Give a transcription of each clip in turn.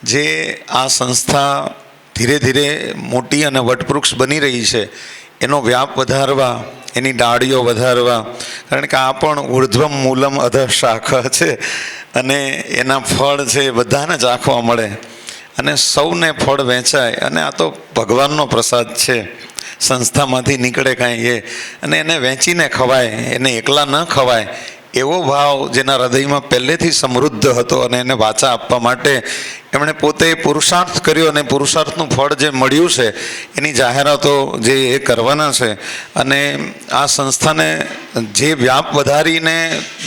જે આ સંસ્થા ધીરે ધીરે મોટી અને વટવૃક્ષ બની રહી છે એનો વ્યાપ વધારવા, એની ડાળીઓ વધારવા, કારણ કે આ પણ ઉર્ધ્વમ મૂલમ અધઃ શાખા છે અને એના ફળ છે એ બધાને ચાખવા મળે અને સૌને ફળ વહેંચાય. અને આ તો ભગવાનનો પ્રસાદ છે, સંસ્થામાંથી નીકળે કાંઈ એ, અને એને વહેંચીને ખવાય, એને એકલા ન ખવાય એવો ભાવ જેના હૃદયમાં પહેલેથી સમૃદ્ધ હતો અને એને વાચા આપવા માટે એમણે પોતે પુરુષાર્થ કર્યો અને પુરુષાર્થનું ફળ જે મળ્યું છે એની જાહેરાતો જે એ કરવાના છે. અને આ સંસ્થાને જે વ્યાપ વધારીને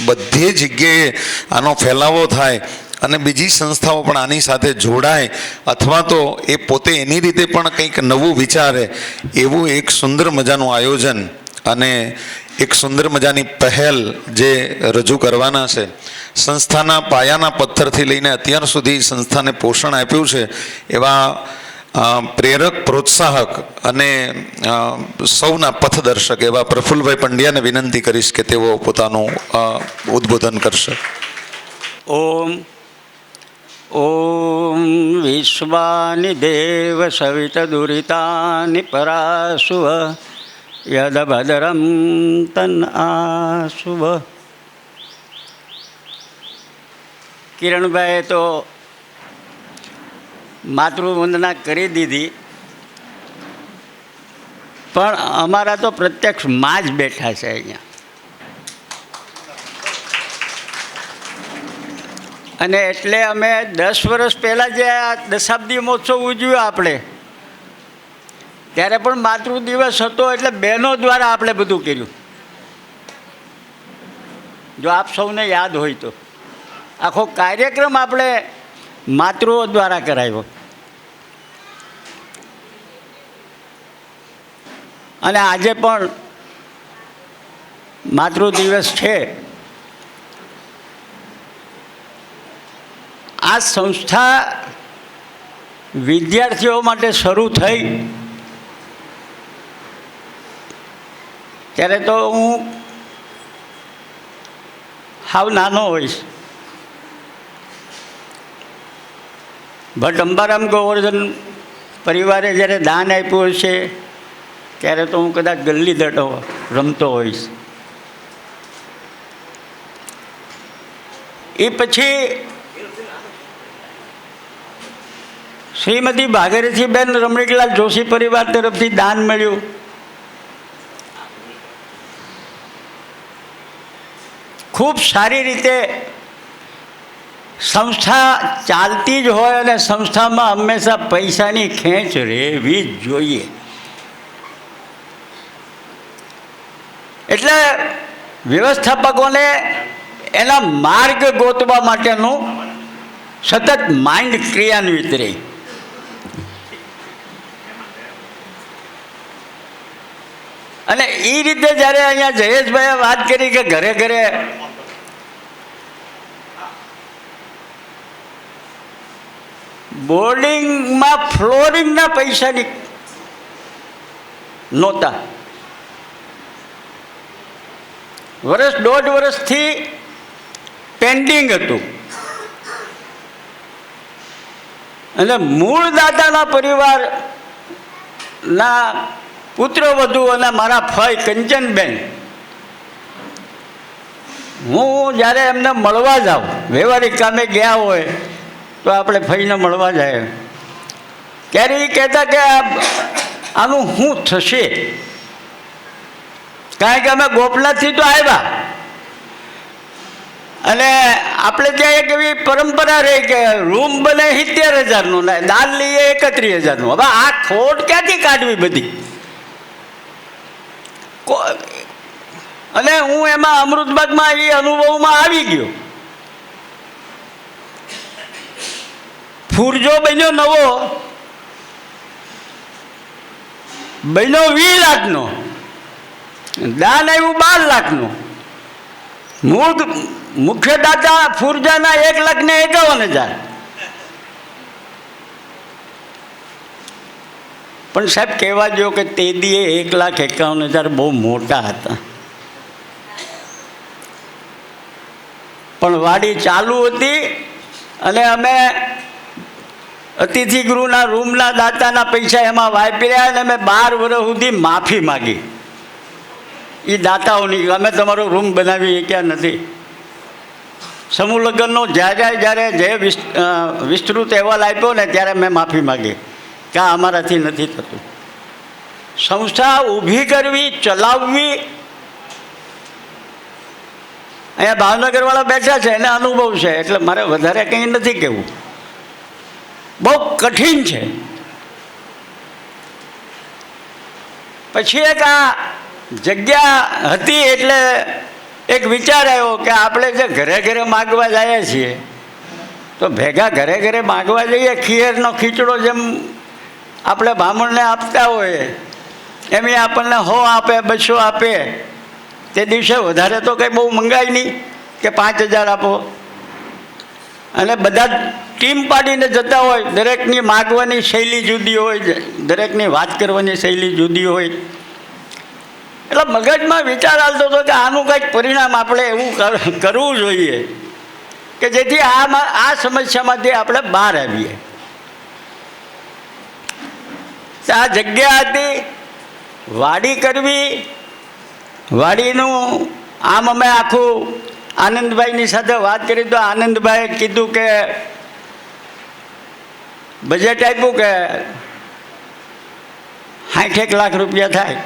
બધી જગ્યાએ આનો ફેલાવો થાય અને બીજી સંસ્થાઓ પણ આની સાથે જોડાય અથવા તો એ પોતે એની રીતે પણ કંઈક નવું વિચારે, એવું એક સુંદર મજાનું આયોજન અને એક સુંદર મજાની પહેલ જે રજૂ કરવાના છે. સંસ્થાના પાયાના પથ્થરથી લઈને અત્યાર સુધી સંસ્થાને પોષણ આપ્યું છે એવા પ્રેરક, પ્રોત્સાહક અને સૌના પથદર્શક એવા પ્રફુલ્લભાઈ પંડ્યાને વિનંતી કરીશ કે તેઓ પોતાનું ઉદ્બોધન કરશે. ઓમ ઓમ વિશ્વાનિ દેવ સવિત દુરિતાનિ પરાશુવ યદભદ્રમ તન આશુવ. કિરણભાઈએ તો માતૃવંદના કરી દીધી, પણ અમારા તો પ્રત્યક્ષ માં જ બેઠા છે અહીંયા. અને એટલે અમે 10 વર્ષ પહેલાં જે આ દશાબ્દી મહોત્સવ ઉજવ્યો આપણે, ત્યારે પણ માતૃ દિવસ હતો એટલે બહેનો દ્વારા આપણે બધું કર્યું. જો આપ સૌને યાદ હોય તો આખો કાર્યક્રમ આપણે માતૃઓ દ્વારા કરાવ્યો. અને આજે પણ માતૃ દિવસ છે. આ સંસ્થા વિદ્યાર્થીઓ માટે શરૂ થઈ ત્યારે તો હું હાવ નાનો હોઈશ. ભટ્ટ અંબારામ ગોવર્ધન પરિવારે જ્યારે દાન આપ્યું હશે ત્યારે તો હું કદાચ ગલ્લી દડો રમતો હોઈશ. એ પછી શ્રીમતી ભાગીરથીબેન રમણીકલાલ જોશી પરિવાર તરફથી દાન મળ્યું. ખૂબ સારી રીતે સંસ્થા ચાલતી જ હોય અને સંસ્થામાં હંમેશા પૈસાની ખેંચ રહેવી જ જોઈએ. એટલે વ્યવસ્થાપકોને એના માર્ગ ગોતવા માટેનું સતત માઇન્ડ ક્રિયાન્વિત રહે. અને એ રીતે જ્યારે અહીંયા જયેશભાઈએ વાત કરી કે ઘરે ઘરે બોર્ડિંગમાં ફ્લોરિંગના પૈસાની નહોતા, વર્ષ 1.5 વર્ષથી પેન્ડિંગ હતું. અને મૂળ દાદાના પરિવારના પુત્રવધુ અને મારા ફઈ કંચનબેન, હું જ્યારે એમને મળવા જાઉં, વ્યવહારિક કામે ગયા હોય તો આપણે ફઈને મળવા જાય, ત્યારે એ કહેતા કે આનું શું થશે, કારણ કે અમે ગોપનાથથી તો આવ્યા અને આપણે ત્યાં એક એવી પરંપરા રહી કે રૂમ બને 70,000નું ને દાન લઈએ 31,000નું. હવે આ ખોટ ક્યાંથી કાઢવી બધી? અને હું એમાં અમૃતબાગમાં એ અનુભવમાં આવી ગયો. ફૂરજો બન્યો નવો, બન્યો 20 લાખનો, દાન આવ્યું 12 લાખનું. મૂળ મુખ્ય દાતા ફૂરજાના 1,51,000. પણ સાહેબ કહેવા જો કે તે દીએ 1,51,000 બહુ મોટા હતા. પણ વાડી ચાલુ હતી અને અમે અતિથિ ગૃહના રૂમના દાતાના પૈસા એમાં વાપર્યા અને મેં 12 વર્ષ સુધી માફી માગી એ દાતાઓની. અમે તમારો રૂમ બનાવી શક્યા નથી. સમૂહ લગ્નનો જ્યારે જે વિસ્તૃત અહેવાલ આપ્યો ને ત્યારે મેં માફી માગી કે આ અમારાથી નથી થતું. સંસ્થા ઊભી કરવી, ચલાવવી, અહીંયા ભાવનગરવાળા બેઠા છે એને અનુભવ છે એટલે મારે વધારે કંઈ નથી કહેવું. બહુ કઠિન છે. પછી એક આ જગ્યા હતી એટલે એક વિચાર આવ્યો કે આપણે જે ઘરે ઘરે માગવા જઈએ છીએ તો ભેગા ઘરે ઘરે માગવા જઈએ, ખીરનો ખીચડો જેમ આપણે બ્રાહ્મણને આપતા હોઈએ એમ એ આપણને 100 આપે, 200 આપે. તે દિવસે વધારે તો કંઈ બહુ મંગાય નહીં કે 5000 આપો. અને બધા ટીમ પાડીને જતા હોય, દરેકની માગવાની શૈલી જુદી હોય, દરેકની વાત કરવાની શૈલી જુદી હોય. એટલે મગજમાં વિચાર આવતો હતો કે આનું કંઈક પરિણામ આપણે એવું કરવું જોઈએ કે જેથી આ સમસ્યામાંથી આપણે બહાર આવીએ. આ જગ્યા હતી, વાડી કરવી. વાડીનું આમ અમે આખું આનંદભાઈની સાથે વાત કરી તો આનંદભાઈએ કીધું કે બજેટ આપ્યું કે 61 લાખ રૂપિયા થાય.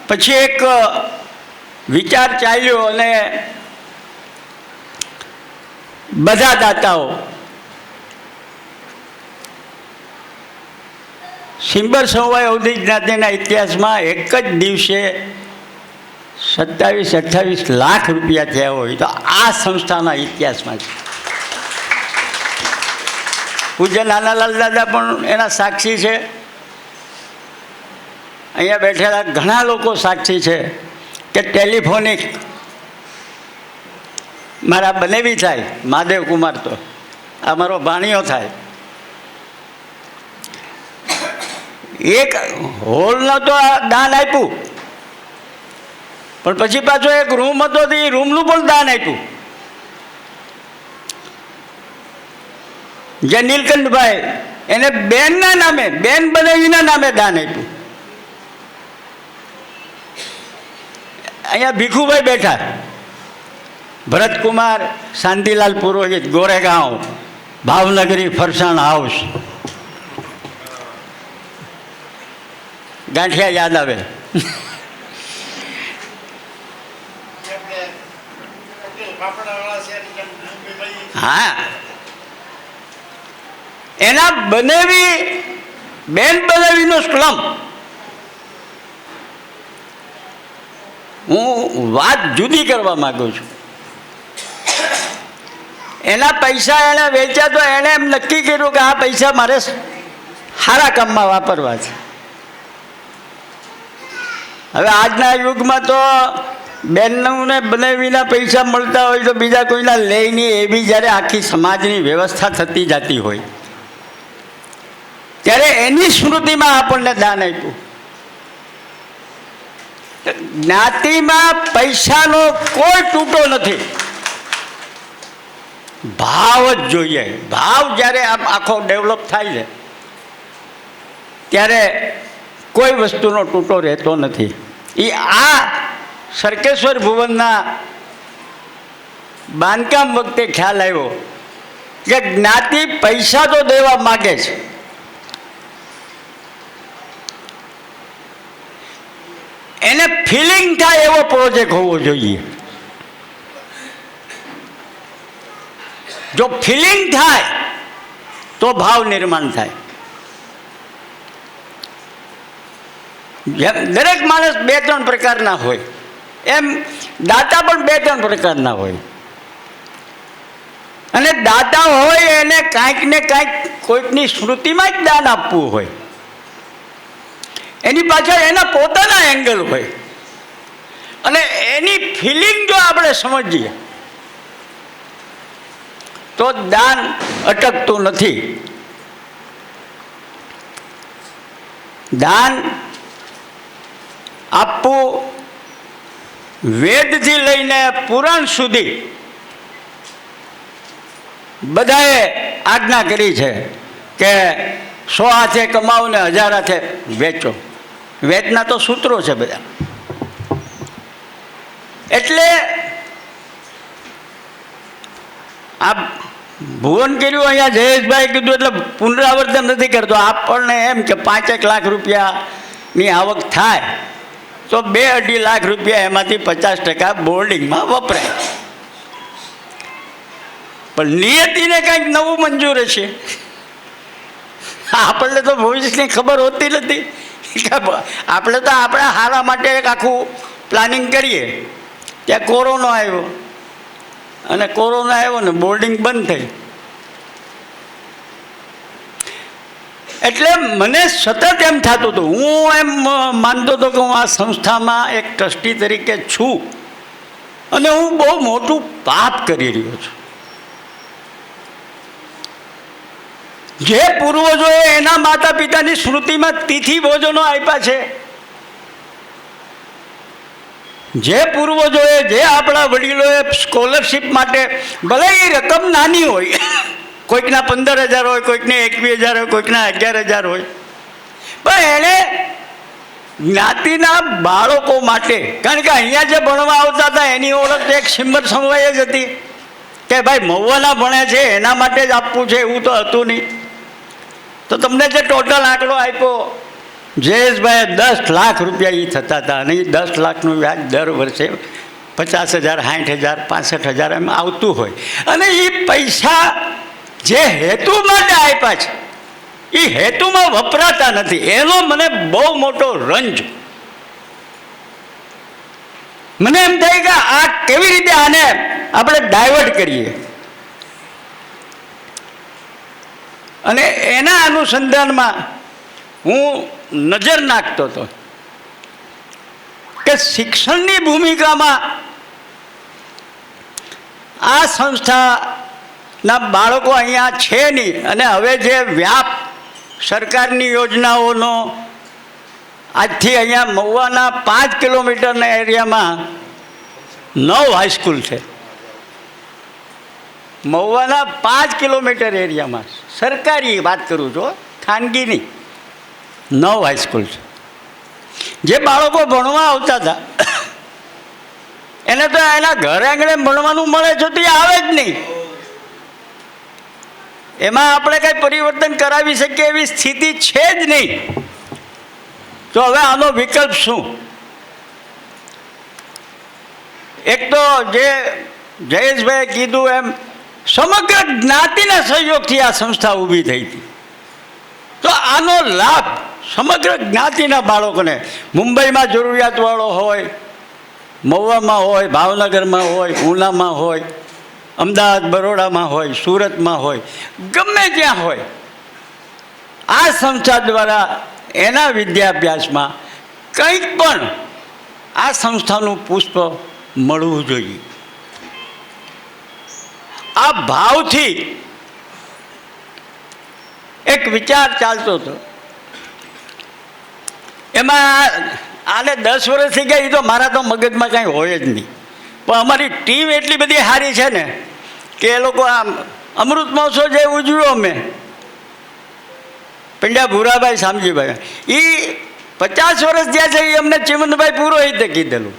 પછી એક વિચાર ચાલ્યો અને બધા દાતાઓ સિંબર સમવાય અવધિ જ્ઞાતિના ઇતિહાસમાં એક જ દિવસે 27-28 લાખ રૂપિયા થયા હોય તો આ સંસ્થાના ઇતિહાસમાં છે. પૂજ્ય નાનાલાલ દાદા પણ એના સાક્ષી છે. અહીંયા બેઠેલા ઘણા લોકો સાક્ષી છે કે ટેલિફોનિક મારા બનેવી થાય, મહાદેવ કુમાર તો આ મારો ભાણિયો થાય. એક હોલનો તો દાન આપ્યું પણ પછી પાછો એક રૂમ હતો તો એ રૂમનું પણ દાન આપ્યું. જે નીલકંઠભાઈ એને બેનના નામે, બેન બનેવીના નામે દાન આપ્યું. અહીંયા ભીખુભાઈ બેઠા, ભરતકુમાર શાંતિલાલ પુરોહિત, ગોરેગાંવ, ભાવનગરી ફરસાણ હાઉસ. ગાંઠિયા યાદ આવે. હા, એના બનેવી બેન બનેવીનો સ્લમ. હું વાત જુદી કરવા માંગુ છું. એના પૈસા એણે વેચ્યા તો એણે એમ નક્કી કર્યું કે આ પૈસા મારે સારા કામમાં વાપરવા છે. હવે આજના યુગમાં તો બહેનોને બનાવીના પૈસા મળતા હોય તો બીજા કોઈના લે નહીં, એવી જ્યારે આખી સમાજની વ્યવસ્થા થતી જતી હોય ત્યારે એની સ્મૃતિમાં આપણને દાન આપ્યું. જ્ઞાતિમાં પૈસાનો કોઈ તૂટો નથી, ભાવ જ જોઈએ. ભાવ જ્યારે આખો ડેવલપ થાય છે ત્યારે કોઈ વસ્તુનો તૂટો રહેતો નથી. એ આ સરકેશ્વર ભુવનના બાંધકામ વખતે ખ્યાલ આવ્યો કે જ્ઞાતિ પૈસા તો દેવા માગે છે, એને ફિલિંગ થાય એવો પ્રોજેક્ટ હોવો જોઈએ. જો ફિલિંગ થાય તો ભાવ નિર્માણ થાય. દરેક માણસ 2-3 પ્રકારના હોય, એમ દાતા પણ 2-3 પ્રકારના હોય. અને દાતા હોય એને કાંઈક ને કાંઈક કોઈકની સ્મૃતિમાં જ દાન આપવું હોય. એની પાછળ એના પોતાના એંગલ હોય અને એની ફિલિંગ જો આપણે સમજીએ તો દાન અટકતું નથી. દાન આપવું વેદથી લઈને પુરાણ સુધી બધાએ આજ્ઞા કરી છે કે 100 હાથે કમાવો ને 1000 હાથે વેચો. વેચના તો સૂત્રો છે બધા. એટલે આ ભુવન કર્યું અહીંયા જયેશભાઈ કીધું એટલે પુનરાવર્તન નથી કરતો. આપણને એમ કે 5-1 લાખ રૂપિયાની આવક થાય તો 2-2.5 લાખ રૂપિયા એમાંથી 50% બોર્ડિંગમાં વપરાય. પણ નિયતિને કંઈક નવું મંજૂર હશે. આપણને તો ભવિષ્યની ખબર હોતી નથી. આપણે તો આપણા હારા માટે એક આખું પ્લાનિંગ કરીએ. ત્યાં કોરોના આવ્યો અને કોરોના આવ્યો ને બોર્ડિંગ બંધ થઈ. એટલે મને સતત એમ થતું હતું, હું એમ માનતો હતો કે હું આ સંસ્થામાં એક ટ્રસ્ટી તરીકે છું અને હું બહુ મોટું પાપ કરી રહ્યો છું. જે પૂર્વજોએ એના માતા પિતાની સ્મૃતિમાં તિથિ ભોજનો આપ્યા છે, જે પૂર્વજોએ, જે આપણા વડીલોએ સ્કોલરશીપ માટે, ભલે એ રકમ નાની હોય, કોઈકના 15,000 હોય, કોઈકને 21,000 હોય, કોઈકના 11,000 હોય, પણ એણે જ્ઞાતિના બાળકો માટે, કારણ કે અહીંયા જે ભણવા આવતા હતા એની ઓળખ એક સિમ્બર સમવાય જ હતી કે ભાઈ મહુવાના ભણે છે એના માટે જ આપવું છે, એવું તો હતું નહીં. તો તમને જે ટોટલ આંકડો આપ્યો જયેશભાઈ, 10 લાખ રૂપિયા એ થતા હતા અને એ 10 લાખનું વ્યાજ દર વર્ષે 50,000, 60,000, 65,000 એમ આવતું હોય. અને એ પૈસા જે હેતુ માટે આપ્યા છે એ હેતુમાં વપરાતા નથી. એનો મને બહુ મોટો રંજ. મને એમ થાય કે આ કેવી રીતે આને આપણે ડાયવર્ટ કરીએ. અને એના અનુસંધાનમાં હું નજર નાખતો હતો કે શિક્ષણની ભૂમિકામાં આ સંસ્થાના બાળકો અહીંયા છે નહીં. અને હવે જે વ્યાપ સરકારની યોજનાઓનો, આજથી અહીંયા મહુવાના 5 કિલોમીટરના એરિયામાં 9 હાઈસ્કૂલ છે. મહુવાના 5 કિલોમીટર એરિયામાં સરકારી વાત કરું છું, ખાનગી નહીં, 9 હાઈસ્કૂલ છે. જે બાળકો ભણવા આવતા હતા એને તો એના ઘર આંગણે ભણવાનું મળે છે તો એ આવે જ નહીં. એમાં આપણે કંઈ પરિવર્તન કરાવી શકીએ એવી સ્થિતિ છે જ નહીં. તો હવે આનો વિકલ્પ શું? એક તો જે જયેશભાઈએ કીધું એમ સમગ્ર જ્ઞાતિના સહયોગથી આ સંસ્થા ઊભી થઈ હતી. તો આનો લાભ સમગ્ર જ્ઞાતિના બાળકોને, મુંબઈમાં જરૂરિયાતવાળો હોય, મહુવામાં હોય, ભાવનગરમાં હોય, ઉનામાં હોય, અમદાવાદ બરોડામાં હોય, સુરતમાં હોય, ગમે ત્યાં હોય, આ સંસ્થા દ્વારા એના વિદ્યાભ્યાસમાં કંઈક પણ આ સંસ્થાનું પુષ્પ મળવું જોઈએ. આ ભાવથી એક વિચાર ચાલતો હતો. એમાં આને 10 વર્ષ થઈ ગયા, એ તો મારા તો મગજમાં કાંઈ હોય જ નહીં. પણ અમારી ટીમ એટલી બધી સારી છે ને કે એ લોકો આમ અમૃત મહોત્સવ જે ઉજવ્યો અમે પંડ્યા ભૂરાભાઈ શામજીભાઈ, એ 50 વર્ષ થયા છે, એ અમને ચિમનભાઈ પુરોહિતે કીધેલું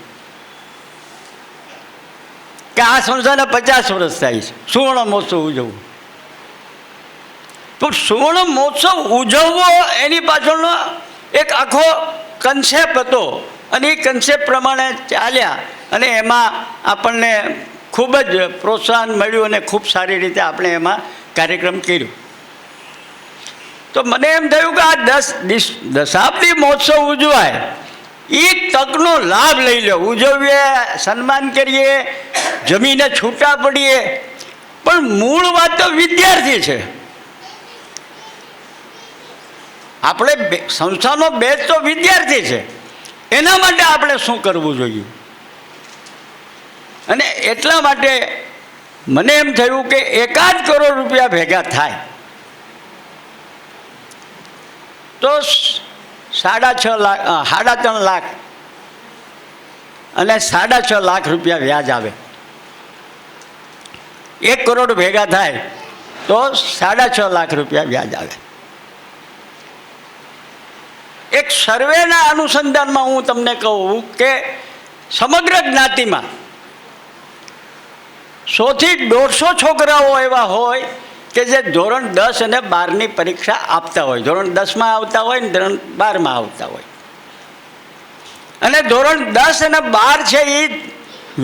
કે આ સંસ્થાને 50 વર્ષ થાય છે, સુવર્ણ મહોત્સવ ઉજવવું. તો સુવર્ણ મહોત્સવ ઉજવવો એની પાછળનો એક આખો કન્સેપ્ટ હતો અને એ કન્સેપ્ટ પ્રમાણે ચાલ્યા અને એમાં આપણને ખૂબ જ પ્રોત્સાહન મળ્યું અને ખૂબ સારી રીતે આપણે એમાં કાર્યક્રમ કર્યો. તો મને એમ થયું કે આ દશાબ્દી મહોત્સવ ઉજવાય, એ તકનો લાભ લઈ લો, ઉજવીએ, સન્માન કરીએ, જમીને છૂટા પડીએ, પણ મૂળ વાત તો વિદ્યાર્થી છે. આપણે સંસ્થાનો બેઝ તો વિદ્યાર્થી છે. એના માટે આપણે શું કરવું જોઈએ? અને એટલા માટે મને એમ થયું કે 1 કરોડ રૂપિયા ભેગા થાય તો 3.5 લાખ અને 6.5 લાખ રૂપિયા વ્યાજ આવે. 1 કરોડ ભેગા થાય તો 6.5 લાખ રૂપિયા વ્યાજ આવે. એક સર્વેના અનુસંધાનમાં હું તમને કહું કે સમગ્ર જ્ઞાતિમાં 100 થી 150 છોકરાઓ એવા હોય કે જે ધોરણ 10 અને 12ની પરીક્ષા આપતા હોય, ધોરણ 10માં આવતા હોય ને ધોરણ 12માં આવતા હોય. અને ધોરણ 10 અને 12 છે એ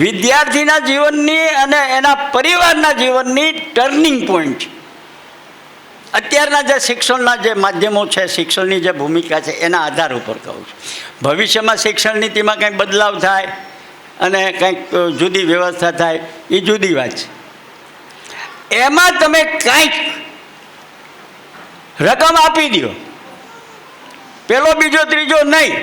વિદ્યાર્થીના જીવનની અને એના પરિવારના જીવનની ટર્નિંગ પોઈન્ટ છે. અત્યારના જે શિક્ષણના જે માધ્યમો છે, શિક્ષણની જે ભૂમિકા છે, એના આધાર ઉપર કહું છું. ભવિષ્યમાં શિક્ષણ નીતિમાં કંઈક બદલાવ થાય અને કંઈક જુદી વ્યવસ્થા થાય એ જુદી વાત છે. એમાં તમે કંઈક રકમ આપી દો, પેલો બીજો ત્રીજો નહીં,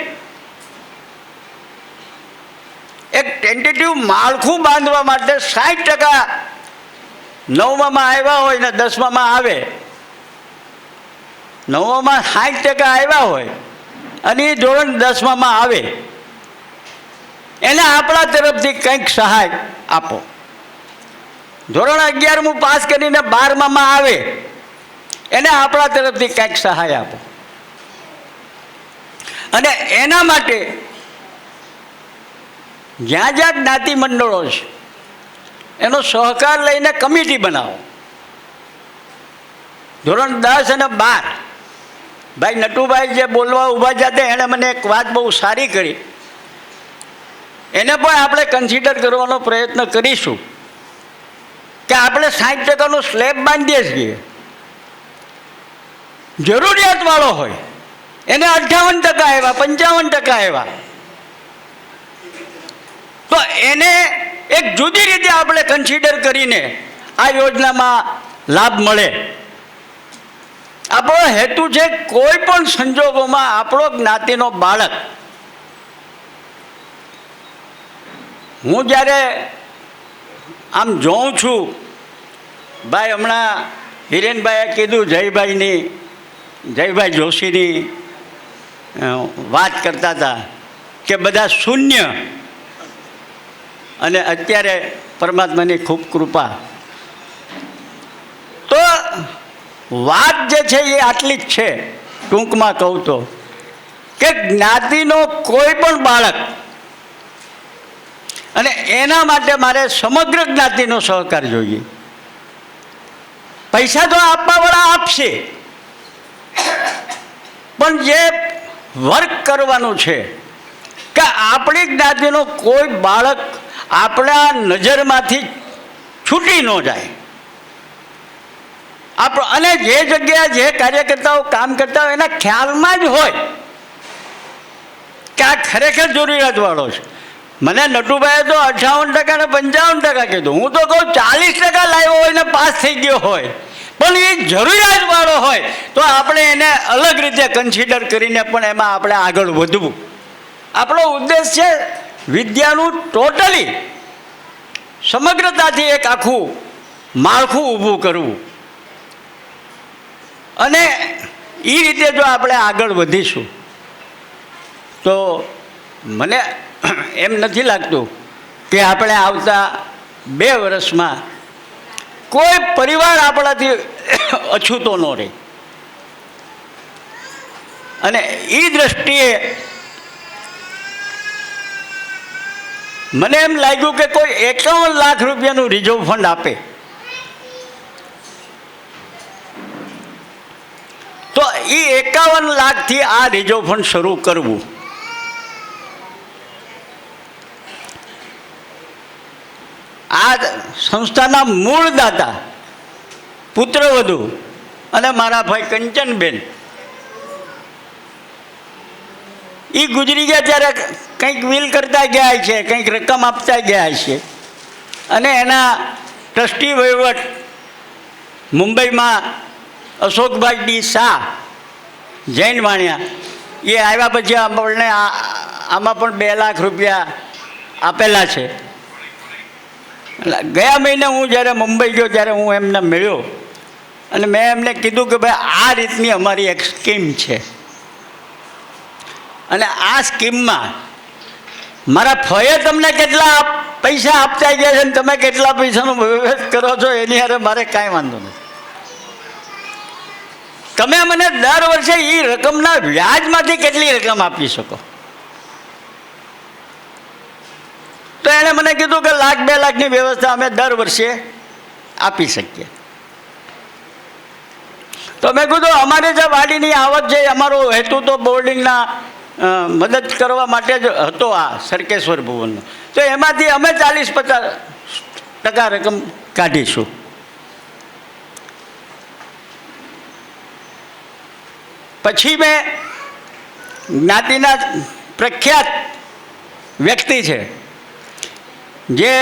એક ટેન્ટેટિવ માળખું બાંધવા માટે 60% 9માં આવ્યા હોય ને 10માં આવે, 9માં 60% આવ્યા હોય અને એ ધોરણ 10માં આવે, એને આપણા તરફથી કંઈક સહાય આપો. ધોરણ 11મું પાસ કરીને 12માં આવે, એને આપણા તરફથી કંઈક સહાય આપો. અને એના માટે જ્યાં જ્યાં જ્ઞાતિ મંડળો છે એનો સહકાર લઈને કમિટી બનાવો. ધોરણ 10 અને 12, ભાઈ નટુભાઈ જે બોલવા ઊભા જતા એણે મને એક વાત બહુ સારી કરી, એને પણ આપણે કન્સિડર કરવાનો પ્રયત્ન કરીશું કે આપણે 60%નો સ્લેબ બાંધીએ છીએ. જરૂરિયાતવાળો હોય એને 58% આવ્યા, 55% આવ્યા, તો એને એક જુદી રીતે આપણે કન્સિડર કરીને આ યોજનામાં લાભ મળે. આપણો હેતુ છે કોઈ પણ સંજોગોમાં આપણો જ્ઞાતિનો બાળક, હું જ્યારે આમ જોઉં છું, ભાઈ હમણાં હિરેનભાઈએ કીધું જયભાઈ જોશીની વાત કરતા હતા કે બધા શૂન્ય, અને અત્યારે પરમાત્માની ખૂબ કૃપા. તો વાત જે છે એ આટલી જ છે. ટૂંકમાં કહું તો કે જ્ઞાતિનો કોઈ પણ બાળક, અને એના માટે મારે સમગ્ર જ્ઞાતિનો સહકાર જોઈએ. પૈસા તો આપવાવાળા આપશે, પણ જે વર્ક કરવાનું છે કે આપણી જ્ઞાતિનો કોઈ બાળક આપણા નજરમાંથી છૂટી ન જાય. અને જે જગ્યાએ જે કાર્યકર્તાઓ કામ કરતા હોય એના ખ્યાલમાં જ હોય કે આ ખરેખર જરૂરિયાતવાળો છે. મને નટુભાઈએ તો 58% ને 55% કીધું, હું તો કહું 40% લાવ્યો હોય ને પાસ થઈ ગયો હોય, પણ એ જરૂરિયાતવાળો હોય તો આપણે એને અલગ રીતે કન્સિડર કરીને પણ એમાં આપણે આગળ વધવું. આપણો ઉદ્દેશ છે વિદ્યાનું ટોટલી સમગ્રતાથી એક આખું માળખું ઊભું કરવું. અને એ રીતે જો આપણે આગળ વધીશું તો મને એમ નથી લાગતું કે આપણે આવતા 2 વર્ષમાં કોઈ પરિવાર આપણાથી અછૂતો ન રહે. અને એ દ્રષ્ટિએ મને એમ લાગ્યું કે કોઈ 51 લાખ રૂપિયાનું રિઝર્વ ફંડ આપે તો એ 51 લાખથી આ રિઝર્વ ફંડ શરૂ કરવું. આ સંસ્થાના મૂળ દાતા પુત્રવધુ અને મારા ભાઈ કંચનબેન એ ગુજરી ગયા ત્યારે કંઈક વિલ કરતા ગયા છે, કંઈક રકમ આપતા ગયા છે, અને એના ટ્રસ્ટી વહીવટ મુંબઈમાં અશોકભાઈ ડી શાહ જૈન વાણિયા એ આવ્યા પછી આપણને આમાં પણ 2 લાખ રૂપિયા આપેલા છે. ગયા મહિને હું જ્યારે મુંબઈ ગયો ત્યારે હું એમને મળ્યો અને મેં એમને કીધું કે ભાઈ આ રીતની અમારી એક સ્કીમ છે, અને આ સ્કીમમાં મારા ફઈએ તમને કેટલા પૈસા આપતા ગયા છે ને તમે કેટલા પૈસાનો વ્યવહાર કરો છો એની હારે મારે કાંઈ વાંધો નથી. તમે મને દર વર્ષે એ રકમના વ્યાજમાંથી કેટલી રકમ આપી શકો? તો એણે મને કીધું કે 1,00,000 2 લાખની વ્યવસ્થા અમે દર વર્ષે આપી શકીએ. તો મેં કીધું અમારે જે વાડીની આવક છે, અમારો હેતુ તો બોર્ડિંગના મદદ કરવા માટે જ હતો, આ સરકેશ્વર ભુવનનો. તો એમાંથી અમે 40-50% રકમ કાઢીશું. પછી મેં જ્ઞાતિના પ્રખ્યાત વ્યક્તિ છે જે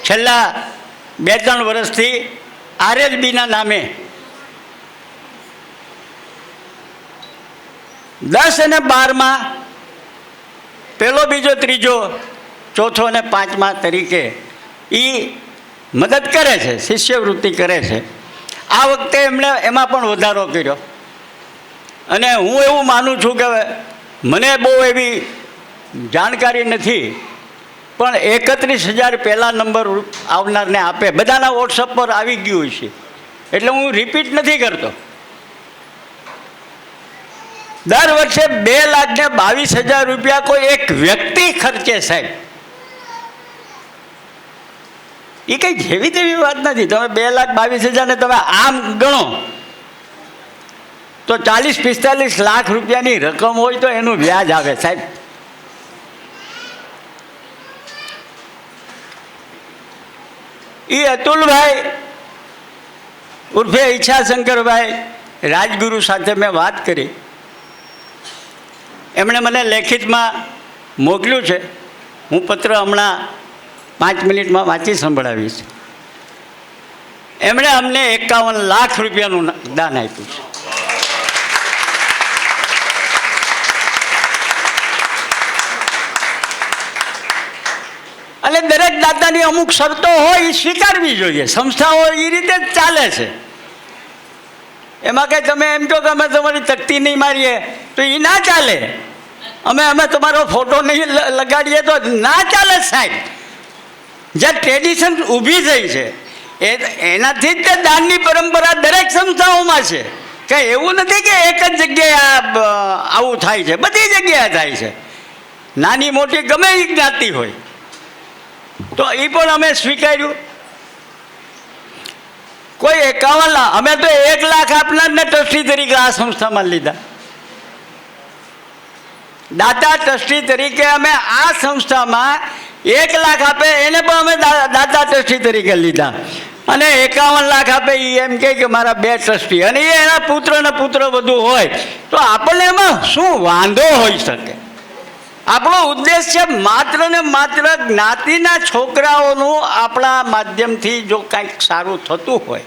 છેલ્લા 2-3 વર્ષથી RSBના નામે 10 અને 12માં પહેલો, બીજો, ત્રીજો, ચોથો અને 5મા તરીકે એ મદદ કરે છે, શિષ્યવૃત્તિ કરે છે. આ વખતે એમણે એમાં પણ વધારો કર્યો. અને હું એવું માનું છું કે મને બહુ એવી જાણકારી નથી, પણ 31,000 પહેલા નંબર આવનારને આપે. બધાના વોટ્સઅપ પર આવી ગયું છે, એટલે હું રિપીટ નથી કરતો. દર વર્ષે 2,22,000 રૂપિયા કોઈ એક વ્યક્તિ ખર્ચે, સાહેબ. એ કંઈ જેવી તેવી વાત નથી. તમે 2,22,000 ને તમે આમ ગણો તો 40-45 લાખ રૂપિયાની રકમ હોય તો એનું વ્યાજ આવે, સાહેબ. એ અતુલભાઈ ઉર્ફે ઈચ્છાશંકરભાઈ રાજગુરુ સાથે મેં વાત કરી. એમણે મને લેખિતમાં મોકલ્યું છે. હું પત્ર હમણાં 5 મિનિટમાં વાંચી સંભળાવીશ. એમણે અમને 51 લાખ રૂપિયાનું દાન આપ્યું છે. અને દરેક દાતાની અમુક શરતો હોય એ સ્વીકારવી જોઈએ. સંસ્થાઓ એ રીતે જ ચાલે છે. એમાં કંઈ તમે એમ કહો કે અમે તમારી તકતી નહીં મારીએ તો એ ના ચાલે. અમે તમારો ફોટો નહીં લગાડીએ તો ના ચાલે, સાહેબ. જે ટ્રેડિશન ઊભી થઈ છે એનાથી જ તે દાનની પરંપરા દરેક સંસ્થાઓમાં છે. કે એવું નથી કે એક જ જગ્યાએ આવું થાય છે, બધી જગ્યાએ થાય છે. નાની મોટી ગમે એ જ્ઞાતિ હોય તો એ પણ અમે સ્વીકાર્યું. કોઈ 51 લાખ, અમે તો 1 લાખ આપનારને ટ્રસ્ટી તરીકે આ સંસ્થામાં લીધા. દાતા ટ્રસ્ટી તરીકે અમે આ સંસ્થામાં 1 લાખ આપે એને પણ અમે દાતા ટ્રસ્ટી તરીકે લીધા. અને 51 લાખ આપે એ એમ કે મારા 2 ટ્રસ્ટી, અને એ એના પુત્ર વધુ હોય તો આપણને એમાં શું વાંધો હોઈ શકે? આપણો ઉદ્દેશ છે માત્ર ને માત્ર જ્ઞાતિના છોકરાઓનું આપણા માધ્યમથી જો કાંઈક સારું થતું હોય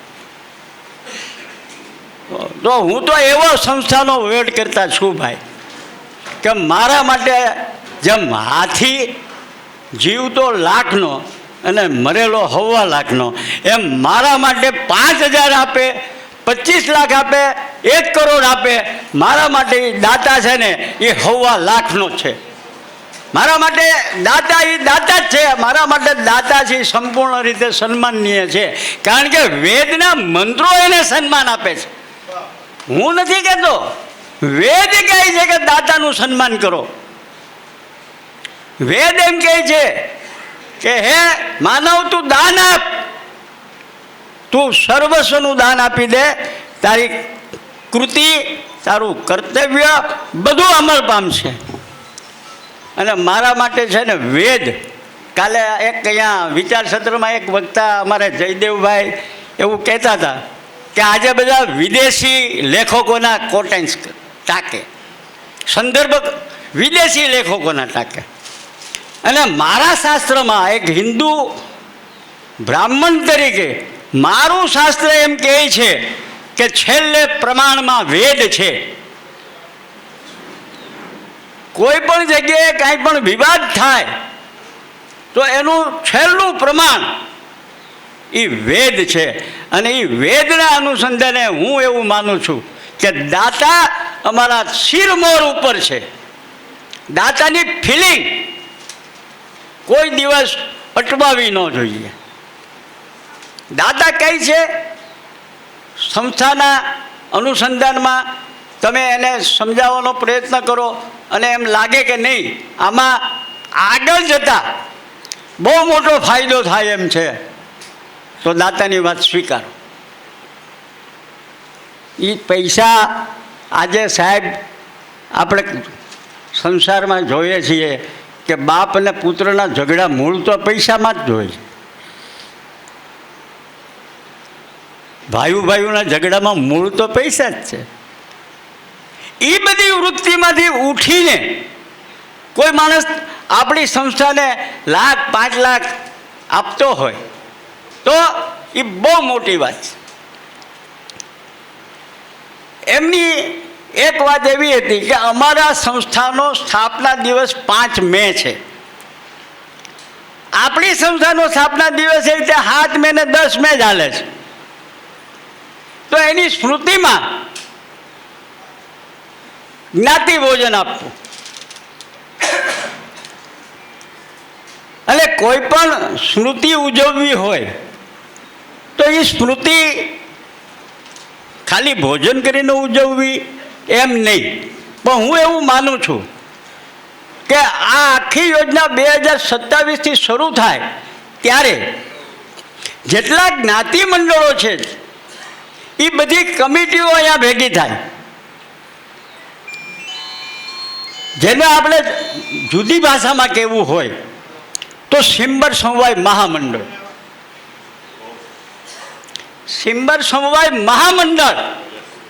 તો હું તો એવો સંસ્થાનો વેટ કરતા છું, ભાઈ, કે મારા માટે જેમ હાથી જીવતો લાખનો અને મરેલો 1.25 લાખનો, એમ મારા માટે 5,000 આપે, 25 લાખ આપે, 1 કરોડ આપે, મારા માટે દાતા છે ને એ 1.25 લાખનો છે. મારા માટે દાતા એ દાતા જ છે. મારા માટે દાતા છે સંપૂર્ણ રીતે સન્માનનીય છે, કારણ કે વેદના મંત્રો એને સન્માન આપે છે. હું નથી કહેતો, વેદ કહે છે કે દાતાનું સન્માન કરો. વેદ એમ કહે છે કે હે માનવ, તું દાન આપ, તું સર્વસ્વનું દાન આપી દે, તારી કૃતિ, તારું કર્તવ્ય બધું અમલ પામશે. અને મારા માટે છે ને વેદ, કાલે એક અહીંયા વિચાર સત્રમાં એક વક્તા અમારે જયદેવભાઈ એવું કહેતા હતા કે આજે બધા વિદેશી લેખકોના કોટેન્સ ટાંકે, સંદર્ભ વિદેશી લેખકોના ટાંકે. અને મારા શાસ્ત્રમાં એક હિન્દુ બ્રાહ્મણ તરીકે મારું શાસ્ત્ર એમ કહે છે કે છેલ્લે પ્રમાણમાં વેદ છે. કોઈ પણ જગ્યાએ કાંઈ પણ વિવાદ થાય તો એનું છેલ્લું પ્રમાણ એ વેદ છે. અને એ વેદના અનુસંધાને હું એવું માનું છું કે દાતા અમારા શિરમોર ઉપર છે. દાતાની ફિલિંગ કોઈ દિવસ અટવાવી ન જોઈએ. દાતા કઈ છે? સંસ્થાના અનુસંધાનમાં તમે એને સમજાવવાનો પ્રયત્ન કરો અને એમ લાગે કે નહીં આમાં આગળ જતાં બહુ મોટો ફાયદો થાય એમ છે, તો દાતાની વાત સ્વીકારો. એ પૈસા આજે સાહેબ આપણે સંસારમાં જોઈએ છીએ કે બાપ અને પુત્રના ઝઘડા મૂળ તો પૈસામાં જ જોઈએ. ભાઈઓના ઝઘડામાં મૂળ તો પૈસા જ છે. એ બધી વૃત્તિમાંથી ઉઠીને કોઈ માણસ આપણી સંસ્થાને લાખ 5 લાખ આપતો હોય તો એ બહુ મોટી વાત છે. એમની એક વાત એવી હતી કે અમારા સંસ્થાનો સ્થાપના દિવસ 5 મે છે. આપણી સંસ્થાનો સ્થાપના દિવસ એ રીતે 7 મે ને 10 મે ચાલે છે. તો એની સ્મૃતિમાં જ્ઞાતિ ભોજન આપવું અને કોઈ પણ સ્મૃતિ ઉજવવી હોય તો એ સ્મૃતિ ખાલી ભોજન કરીને ઉજવવી એમ નહીં. પણ હું એવું માનું છું કે આ આખી યોજના 2027થી શરૂ થાય ત્યારે જેટલા જ્ઞાતિ મંડળો છે એ બધી કમિટીઓ અહીંયા ભેગી થાય, જેને આપણે જુદી ભાષામાં કહેવું હોય તો સિંબર સમવાય મહામંડળ. સિંબર સમવાય મહામંડળ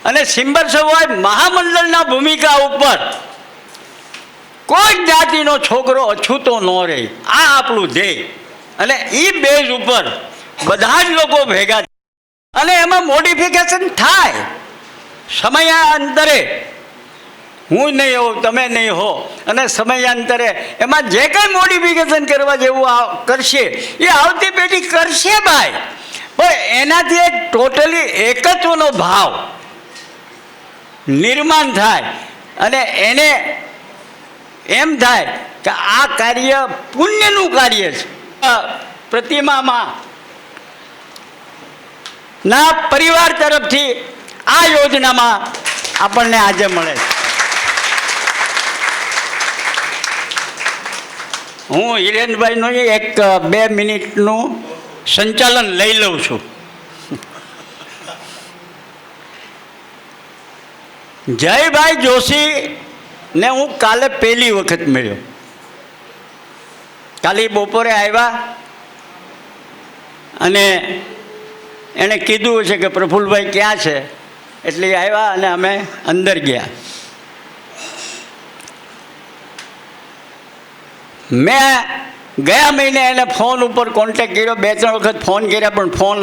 અને સિંબર સમવાય મહામંડળના ભૂમિકા ઉપર કોઈ જ્ઞાતિનો છોકરો અછૂતો ન રહે, આ આપણું ધ્યેય. અને એ બેઝ ઉપર બધા જ લોકો ભેગા અને એમાં મોડિફિકેશન થાય સમયાંતરે. હું નહીં હોઉં, તમે નહીં હો, અને સમયાંતરે એમાં જે કંઈ મોડિફિકેશન કરવા જેવું કરશે એ આવતી પેઢી કરશે ભાઈ. પણ એનાથી એક ટોટલી એકત્વનો ભાવ નિર્માણ થાય અને એને એમ થાય કે આ કાર્ય પુણ્યનું કાર્ય છે. પ્રતિમામાં ના પરિવાર તરફથી આ યોજનામાં આપણને આજે મળે છે. હું હિરેનભાઈનું 1-2 મિનિટનું સંચાલન લઈ લઉં છું. જયભાઈ જોશીને હું કાલે પહેલી વખત મળ્યો. કાલે બપોરે આવ્યા અને એણે કીધું છે કે પ્રફુલ્લભાઈ ક્યાં છે, એટલે આવ્યા અને અમે અંદર ગયા. મેં ગયા મહિને એને ફોન ઉપર કોન્ટેક કર્યો, 2-3 વખત ફોન કર્યા પણ ફોન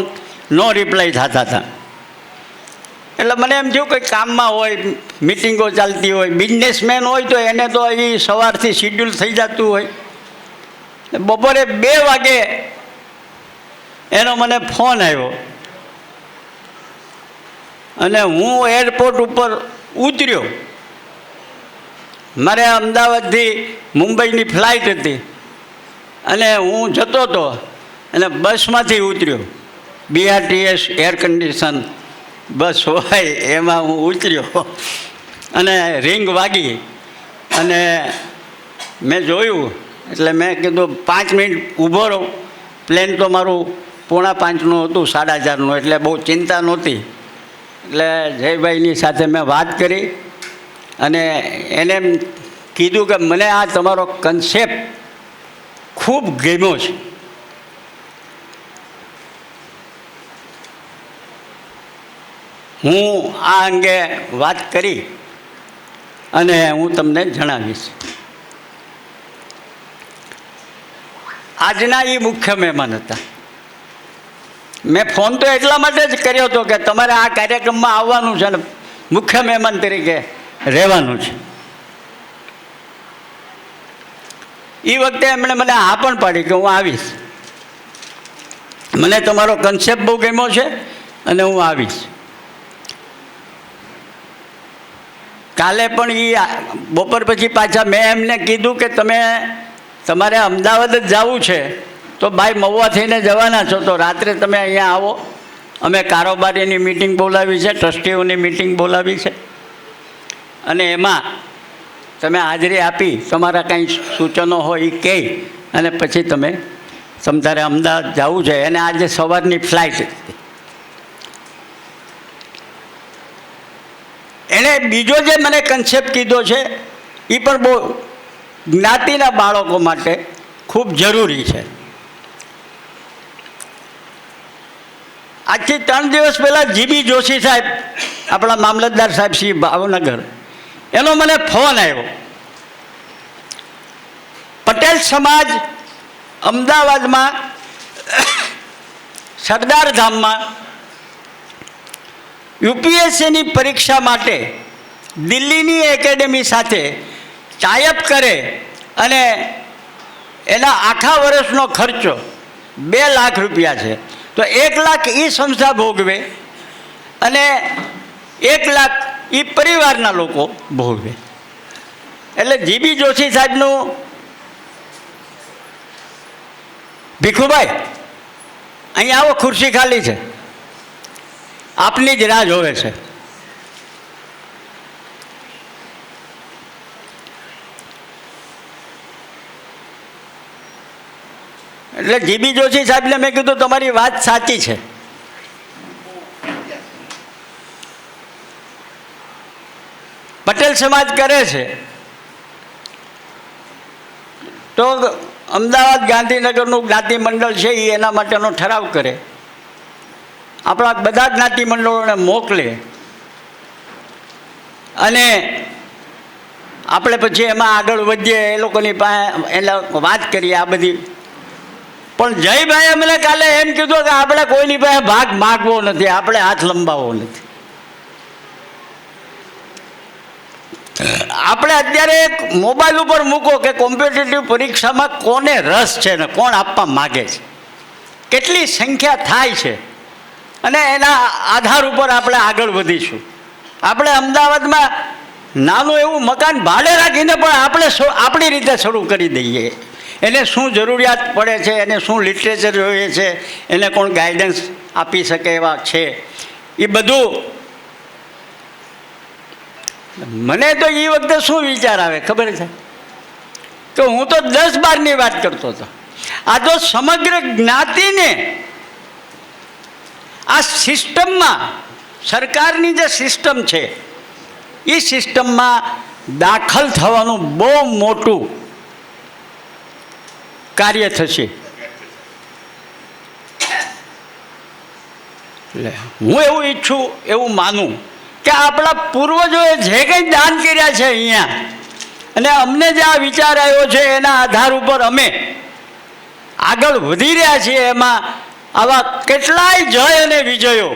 નો રિપ્લાય થતા હતા. એટલે મને એમ થયું કે કામમાં હોય, મિટિંગો ચાલતી હોય, બિઝનેસમેન હોય તો એને તો એ સવારથી શિડ્યુલ થઈ જતું હોય. બપોરે 2 વાગે એનો મને ફોન આવ્યો અને હું એરપોર્ટ ઉપર ઉતર્યો. મારે અમદાવાદથી મુંબઈની ફ્લાઇટ હતી અને હું જતો હતો અને બસમાંથી ઉતર્યો. BRTS એર કન્ડિશન બસ હોય એમાં હું ઉતર્યો અને રિંગ વાગી અને મેં જોયું એટલે મેં કીધું 5 મિનિટ ઊભો રહો. પ્લેન તો મારું 4:45નું હતું, 4:30નું, એટલે બહુ ચિંતા નહોતી. એટલે જયભાઈની સાથે મેં વાત કરી અને એને એમ કીધું કે મને આ તમારો કન્સેપ્ટ ખૂબ ગમ્યો છે. હું આ અંગે વાત કરી અને હું તમને જણાવીશ. આજના એ મુખ્ય મહેમાન હતા. મેં ફોન તો એટલા માટે જ કર્યો હતો કે તમારે આ કાર્યક્રમમાં આવવાનું છે ને મુખ્ય મહેમાન તરીકે રહેવાનું છે. એ વખતે એમણે મને હા પણ પાડી કે હું આવીશ. મને તમારો કન્સેપ્ટ બહુ ગમ્યો છે અને હું આવીશ. કાલે પણ એ બપોર પછી પાછા મેં એમને કીધું કે તમારે અમદાવાદ જ જવું છે તો ભાઈ મહુવા થઈને જવાના છો તો રાત્રે તમે અહીંયા આવો અમે કારોબારીની મિટિંગ બોલાવી છે, ટ્રસ્ટીઓની મિટિંગ બોલાવી છે, અને એમાં તમે હાજરી આપી તમારા કંઈ સૂચનો હોય એ કહી અને પછી તમે તમારે અમદાવાદ જવું છે. અને આજે સવારની ફ્લાઇટ. એણે બીજો જે મને કન્સેપ્ટ કીધો છે એ પણ બહુ જ્ઞાતિના બાળકો માટે ખૂબ જરૂરી છે. આજથી 3 દિવસ પહેલાં જીબી જોશી સાહેબ, આપણા મામલતદાર સાહેબ શ્રી ભાવનગર, એનો મને ફોન આવ્યો. પટેલ સમાજ અમદાવાદમાં સરદાર ધામમાં યુપીએસસીની પરીક્ષા માટે દિલ્હીની એકેડેમી સાથે ટાઈઅપ કરે અને એના આખા વર્ષનો ખર્ચો 2 લાખ રૂપિયા છે. તો 1 લાખ એ સંસ્થા ભોગવે અને 1 લાખ એ પરિવારના લોકો ભોગવે. એટલે જીબી જોશી સાહેબનું, ભીખુભાઈ અહીંયા આવો, ખુરશી ખાલી છે, આપની જ રાહ જોવે છે. એટલે જીબી જોશી સાહેબને મેં કીધું તમારી વાત સાચી છે. પટેલ સમાજ કરે છે તો અમદાવાદ ગાંધીનગરનું જ્ઞાતિ મંડળ છે એ એના માટેનો ઠરાવ કરે, આપણા બધા જ્ઞાતિ મંડળોને મોકલે અને આપણે પછી એમાં આગળ વધીએ, એ લોકોની પાસે એટલે વાત કરીએ આ બધી. પણ જયભાઈ અમને કાલે એમ કીધું કે આપણે કોઈની પાસે ભાગ માગવો નથી, આપણે હાથ લંબાવવો નથી. આપણે અત્યારે એક મોબાઈલ ઉપર મૂકો કે કોમ્પિટિટિવ પરીક્ષામાં કોને રસ છે ને કોણ આપવા માગે છે, કેટલી સંખ્યા થાય છે, અને એના આધાર ઉપર આપણે આગળ વધીશું. આપણે અમદાવાદમાં નાનું એવું મકાન ભાડે રાખીને પણ આપણે આપણી રીતે શરૂ કરી દઈએ. એને શું જરૂરિયાત પડે છે, એને શું લિટરેચર જોઈએ છે, એને કોણ ગાઈડન્સ આપી શકે એવા છે, એ બધું. મને તો એ વખતે શું વિચાર આવે ખબર છે કે હું તો 10-12ની વાત કરતો હતો. આ તો સમગ્ર જ્ઞાતિને આ સિસ્ટમમાં, સરકારની જે સિસ્ટમ છે એ સિસ્ટમમાં દાખલ થવાનું બહુ મોટું કાર્ય થશે. એટલે હું એવું ઈચ્છું, એવું માનું કે આપણા પૂર્વજોએ જે કંઈ દાન કર્યા છે અહીંયા, અને અમને જે આ વિચાર આવ્યો છે એના આધાર ઉપર અમે આગળ વધી રહ્યા છીએ, એમાં આવા કેટલાય જય અને વિજયો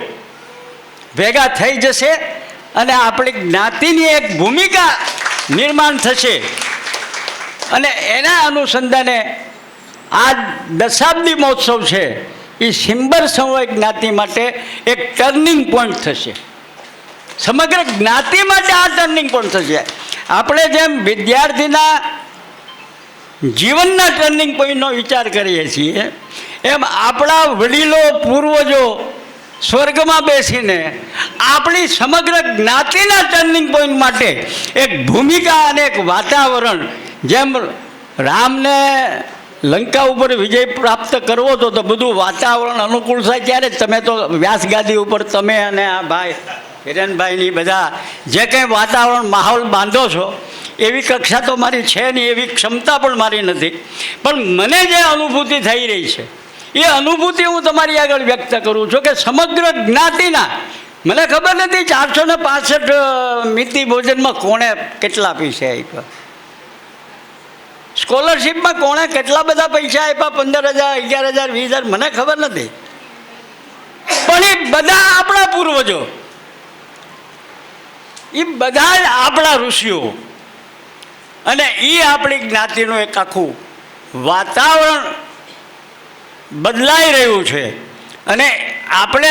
ભેગા થઈ જશે અને આપણી જ્ઞાતિની એક ભૂમિકા નિર્માણ થશે. અને એના અનુસંધાને આ દશાબ્દી મહોત્સવ છે એ સિંબર સમવય જ્ઞાતિ માટે એક ટર્નિંગ પોઈન્ટ થશે. સમગ્ર જ્ઞાતિ માટે આ ટર્નિંગ પોઈન્ટ થશે. આપણે જેમ વિદ્યાર્થીના જીવનના ટર્નિંગ પોઈન્ટનો વિચાર કરીએ છીએ, એમ આપણા વડીલો પૂર્વજો સ્વર્ગમાં બેસીને આપણી સમગ્ર જ્ઞાતિના ટર્નિંગ પોઈન્ટ માટે એક ભૂમિકા અને એક વાતાવરણ, જેમ રામને લંકા ઉપર વિજય પ્રાપ્ત કરવો હતો તો બધું વાતાવરણ અનુકૂળ થાય ત્યારે જ. તમે તો વ્યાસગાદી ઉપર તમે અને આ ભાઈ હિરેનભાઈની બધા જે કંઈ વાતાવરણ માહોલ બાંધો છો એવી કક્ષા તો મારી છે નહીં, એવી ક્ષમતા પણ મારી નથી. પણ મને જે અનુભૂતિ થઈ રહી છે એ અનુભૂતિ હું તમારી આગળ વ્યક્ત કરું છું કે સમગ્ર જ્ઞાતિના, મને ખબર નથી 465 મિતિ ભોજનમાં કોણે કેટલા પૈસા આપ્યા, સ્કોલરશીપમાં કોણે કેટલા બધા પૈસા આપ્યા, 15,000, 11,000, 20,000, મને ખબર નથી. પણ એ બધા આપણા પૂર્વજો, એ બધા જ આપણા ઋષિઓ, અને એ આપણી જ્ઞાતિનું એક આખું વાતાવરણ બદલાઈ રહ્યું છે. અને આપણે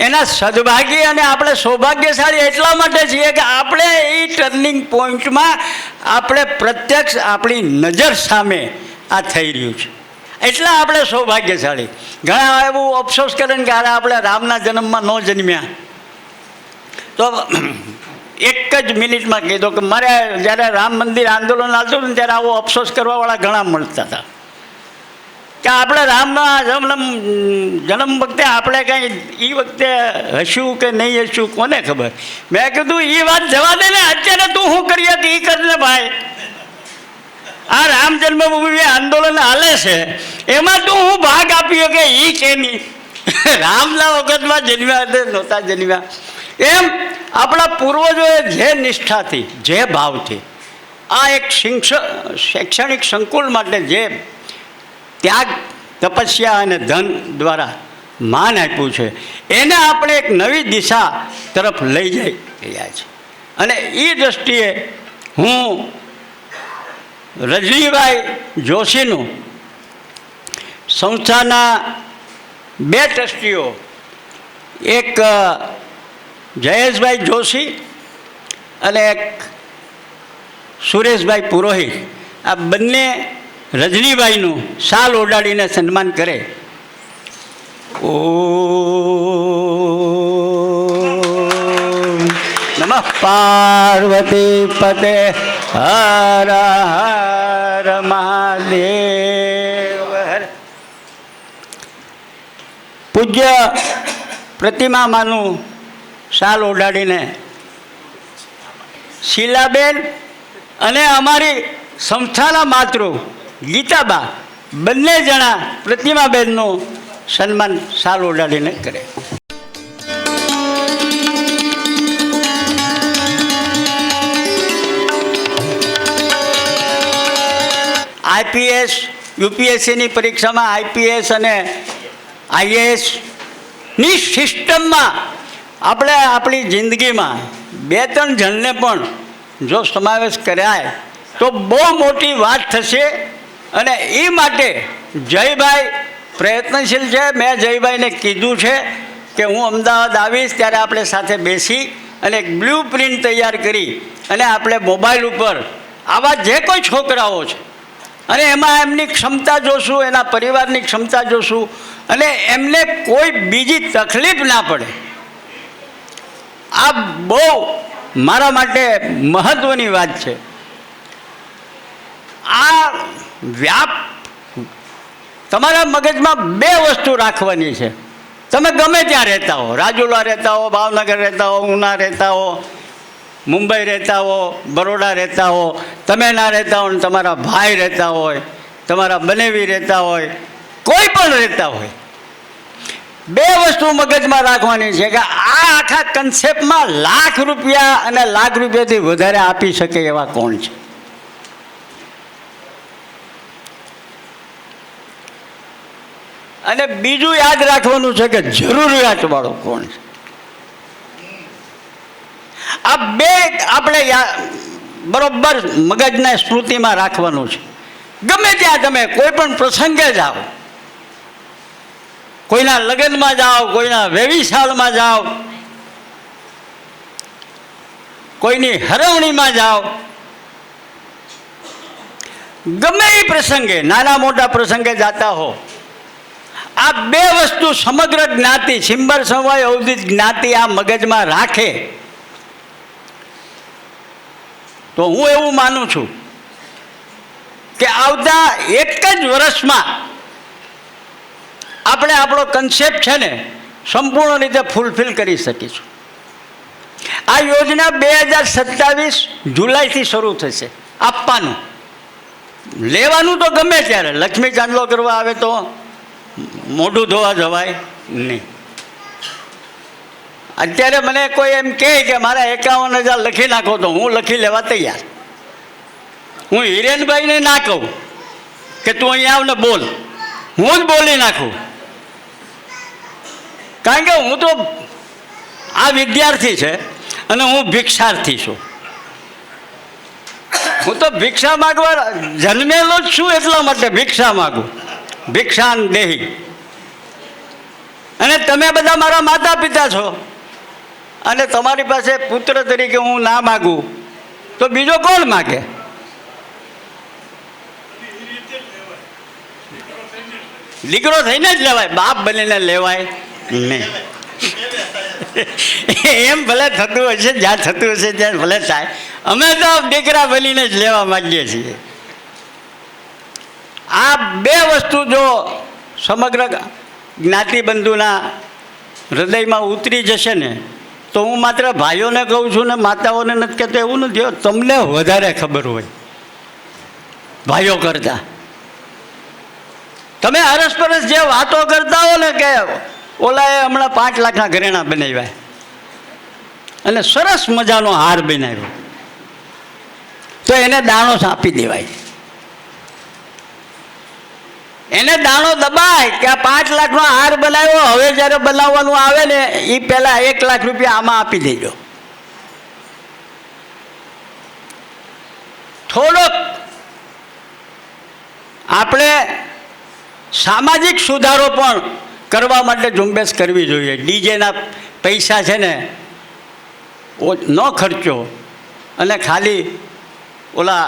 એના સદભાગી અને આપણે સૌભાગ્યશાળી એટલા માટે છીએ કે આપણે એ ટર્નિંગ પોઈન્ટમાં આપણે પ્રત્યક્ષ આપણી નજર સામે આ થઈ રહ્યું છે. એટલા આપણે સૌભાગ્યશાળી. ઘણા એવું અફસોસ કરે ને કે અરે આપણે રામના જન્મમાં ન જન્મ્યા. તો એક જ મિનિટમાં કીધું કે મારે જ્યારે રામ મંદિર આંદોલન આવતું ને ત્યારે આવો અફસોસ કરવાવાળા ઘણા મળતા હતા કે આપણે રામના જન્મ વખતે આપણે કંઈ એ વખતે હશું કે નહીં હશું કોને ખબર. મેં કીધું એ વાત જવા દે ને, અત્યારે તું શું કરીએ કે એ કર ને ભાઈ. આ રામ જન્મભૂમિ આંદોલન હાલે છે એમાં તું હું ભાગ આપીએ કે એ કે નહીં. રામના વખતમાં જન્મ્યા હતા નહોતા જન્મ્યા. એમ આપણા પૂર્વજોએ જે નિષ્ઠાથી જે ભાવથી આ એક શૈક્ષણિક સંકુલ માટે જે ત્યાગ તપસ્યા અને ધન દ્વારા માન આપ્યું છે એને આપણે એક નવી દિશા તરફ લઈ જઈ રહ્યા છે. અને એ દૃષ્ટિએ હું રજનીભાઈ જોશીનું સંસ્થાના 2 ટ્રસ્ટીઓ, એક જયેશભાઈ જોશી અને એક સુરેશભાઈ પુરોહિત, આ બંને રજનીભાઈનું શાલ ઓઢાડીને સન્માન કરે. ઓમ નમઃ પાર્વતી પતે હર હર મહાદેવ હર. પૂજ્ય પ્રતિમામાનું શાલ ઓઢાડીને શીલાબેન અને અમારી સંસ્થાના માતૃ ગીતાબા બંને જણા પ્રતિમાબેનનું સન્માન શાલ ઓઢાડીને કરે. આઈપીએસ યુપીએસસીની પરીક્ષામાં આઈપીએસ અને આઈએએસની સિસ્ટમમાં આપણે આપણી જિંદગીમાં 2-3 જણને પણ જો સમાવેશ કરાય તો બહુ મોટી વાત થશે. અને એ માટે જયભાઈ પ્રયત્નશીલ છે. મેં જયભાઈને કીધું છે કે હું અમદાવાદ આવીશ ત્યારે આપણે સાથે બેસી અને એક બ્લુ પ્રિન્ટ તૈયાર કરી અને આપણે મોબાઈલ ઉપર આવા જે કોઈ છોકરાઓ છે અને એમાં એમની ક્ષમતા જોશું, એના પરિવારની ક્ષમતા જોશું અને એમને કોઈ બીજી તકલીફ ના પડે. આ બહુ મારા માટે મહત્ત્વની વાત છે. આ વ્યાપ તમારા મગજમાં 2 વસ્તુ રાખવાની છે. તમે ગમે ત્યાં રહેતા હો, રાજુલા રહેતા હો, ભાવનગર રહેતા હો, ઉના રહેતા હો, મુંબઈ રહેતા હો, બરોડા રહેતા હો, તમે ના રહેતા હો ને તમારા ભાઈ રહેતા હોય, તમારા બનેવી રહેતા હોય, કોઈ પણ રહેતા હોય, 2 વસ્તુ મગજમાં રાખવાની છે કે આ આખા કન્સેપ્ટમાં લાખ રૂપિયા અને લાખ રૂપિયાથી વધારે આપી શકે એવા કોણ છે. અને બીજું યાદ રાખવાનું છે કે જરૂરિયાતવાળો કોણ છે. આ 2 આપણે બરોબર મગજના સ્મૃતિમાં રાખવાનું છે. ગમે ત્યાં તમે કોઈ પણ પ્રસંગે જાઓ, કોઈના લગ્નમાં જાઓ, કોઈના વેવિશાળમાં જાઓ, કોઈની હરવણીમાં જાઓ, ગમે એ પ્રસંગે નાના મોટા પ્રસંગે જાતા હો, આ 2 વસ્તુ સમગ્ર જ્ઞાતિ સિંબર સમવાય અવધિત જ્ઞાતિ આ મગજમાં રાખે તો હું એવું માનું છું કે આવતા એક જ વર્ષમાં આપણે આપણો કન્સેપ્ટ છે ને સંપૂર્ણ રીતે ફૂલફિલ કરી શકીશું. આ યોજના 2027 જુલાઈથી શરૂ થશે. આપવાનું લેવાનું તો ગમે ત્યારે, લક્ષ્મી ચાંદલો કરવા આવે તો મોઢું ધોવા જવાય નહીં. અત્યારે મને કોઈ એમ કહે કે મારા 51,000 લખી નાખો તો હું લખી લેવા તૈયાર. હું હિરેનભાઈને ના કહું કે તું અહીંયા આવ ને બોલ, હું જ બોલી નાખું. કારણ કે હું તો આ વિદ્યાર્થી છે અને હું ભિક્ષાર્થી છું. હું તો ભિક્ષા માગવા જન્મેલો જ છું, એટલા માટે ભિક્ષા માગું. ભિક્ષાન દેહી. અને તમે બધા મારા માતા પિતા છો અને તમારી પાસે પુત્ર તરીકે હું ના માગું તો બીજો કોણ માગે? દીકરો થઈને જ લેવાય, બાપ બનીને લેવાય નહીં. એમ ભલે થતું હશે, જ્યાં થતું હશે ત્યાં ભલે થાય. અમે તો દીકરા બનીને જ લેવા માંગીએ છીએ. આ બે વસ્તુ જો સમગ્ર જ્ઞાતિબંધુના હૃદયમાં ઉતરી જશે ને, તો હું માત્ર ભાઈઓને કહું છું ને માતાઓને નથી કહેતો એવું નથી. તમને વધારે ખબર હોય ભાઈઓ કરતા. તમે અરસપરસ જે વાતો કરતા હો ને કે ઓલાએ હમણાં 5 લાખના ઘરેણાં બનાવ્યા અને સરસ મજાનો હાર બનાવ્યો, તો એને દાણો આપી દેવાય. એને દાણો દબાય કે આ 5 લાખનો હાર બનાવ્યો, હવે જ્યારે બનાવવાનું આવે ને એ પહેલાં 1 લાખ રૂપિયા આમાં આપી દેજો. થોડોક આપણે સામાજિક સુધારો પણ કરવા માટે ઝુંબેશ કરવી જોઈએ. ડીજેના પૈસા છે ને ન ખર્ચો અને ખાલી ઓલા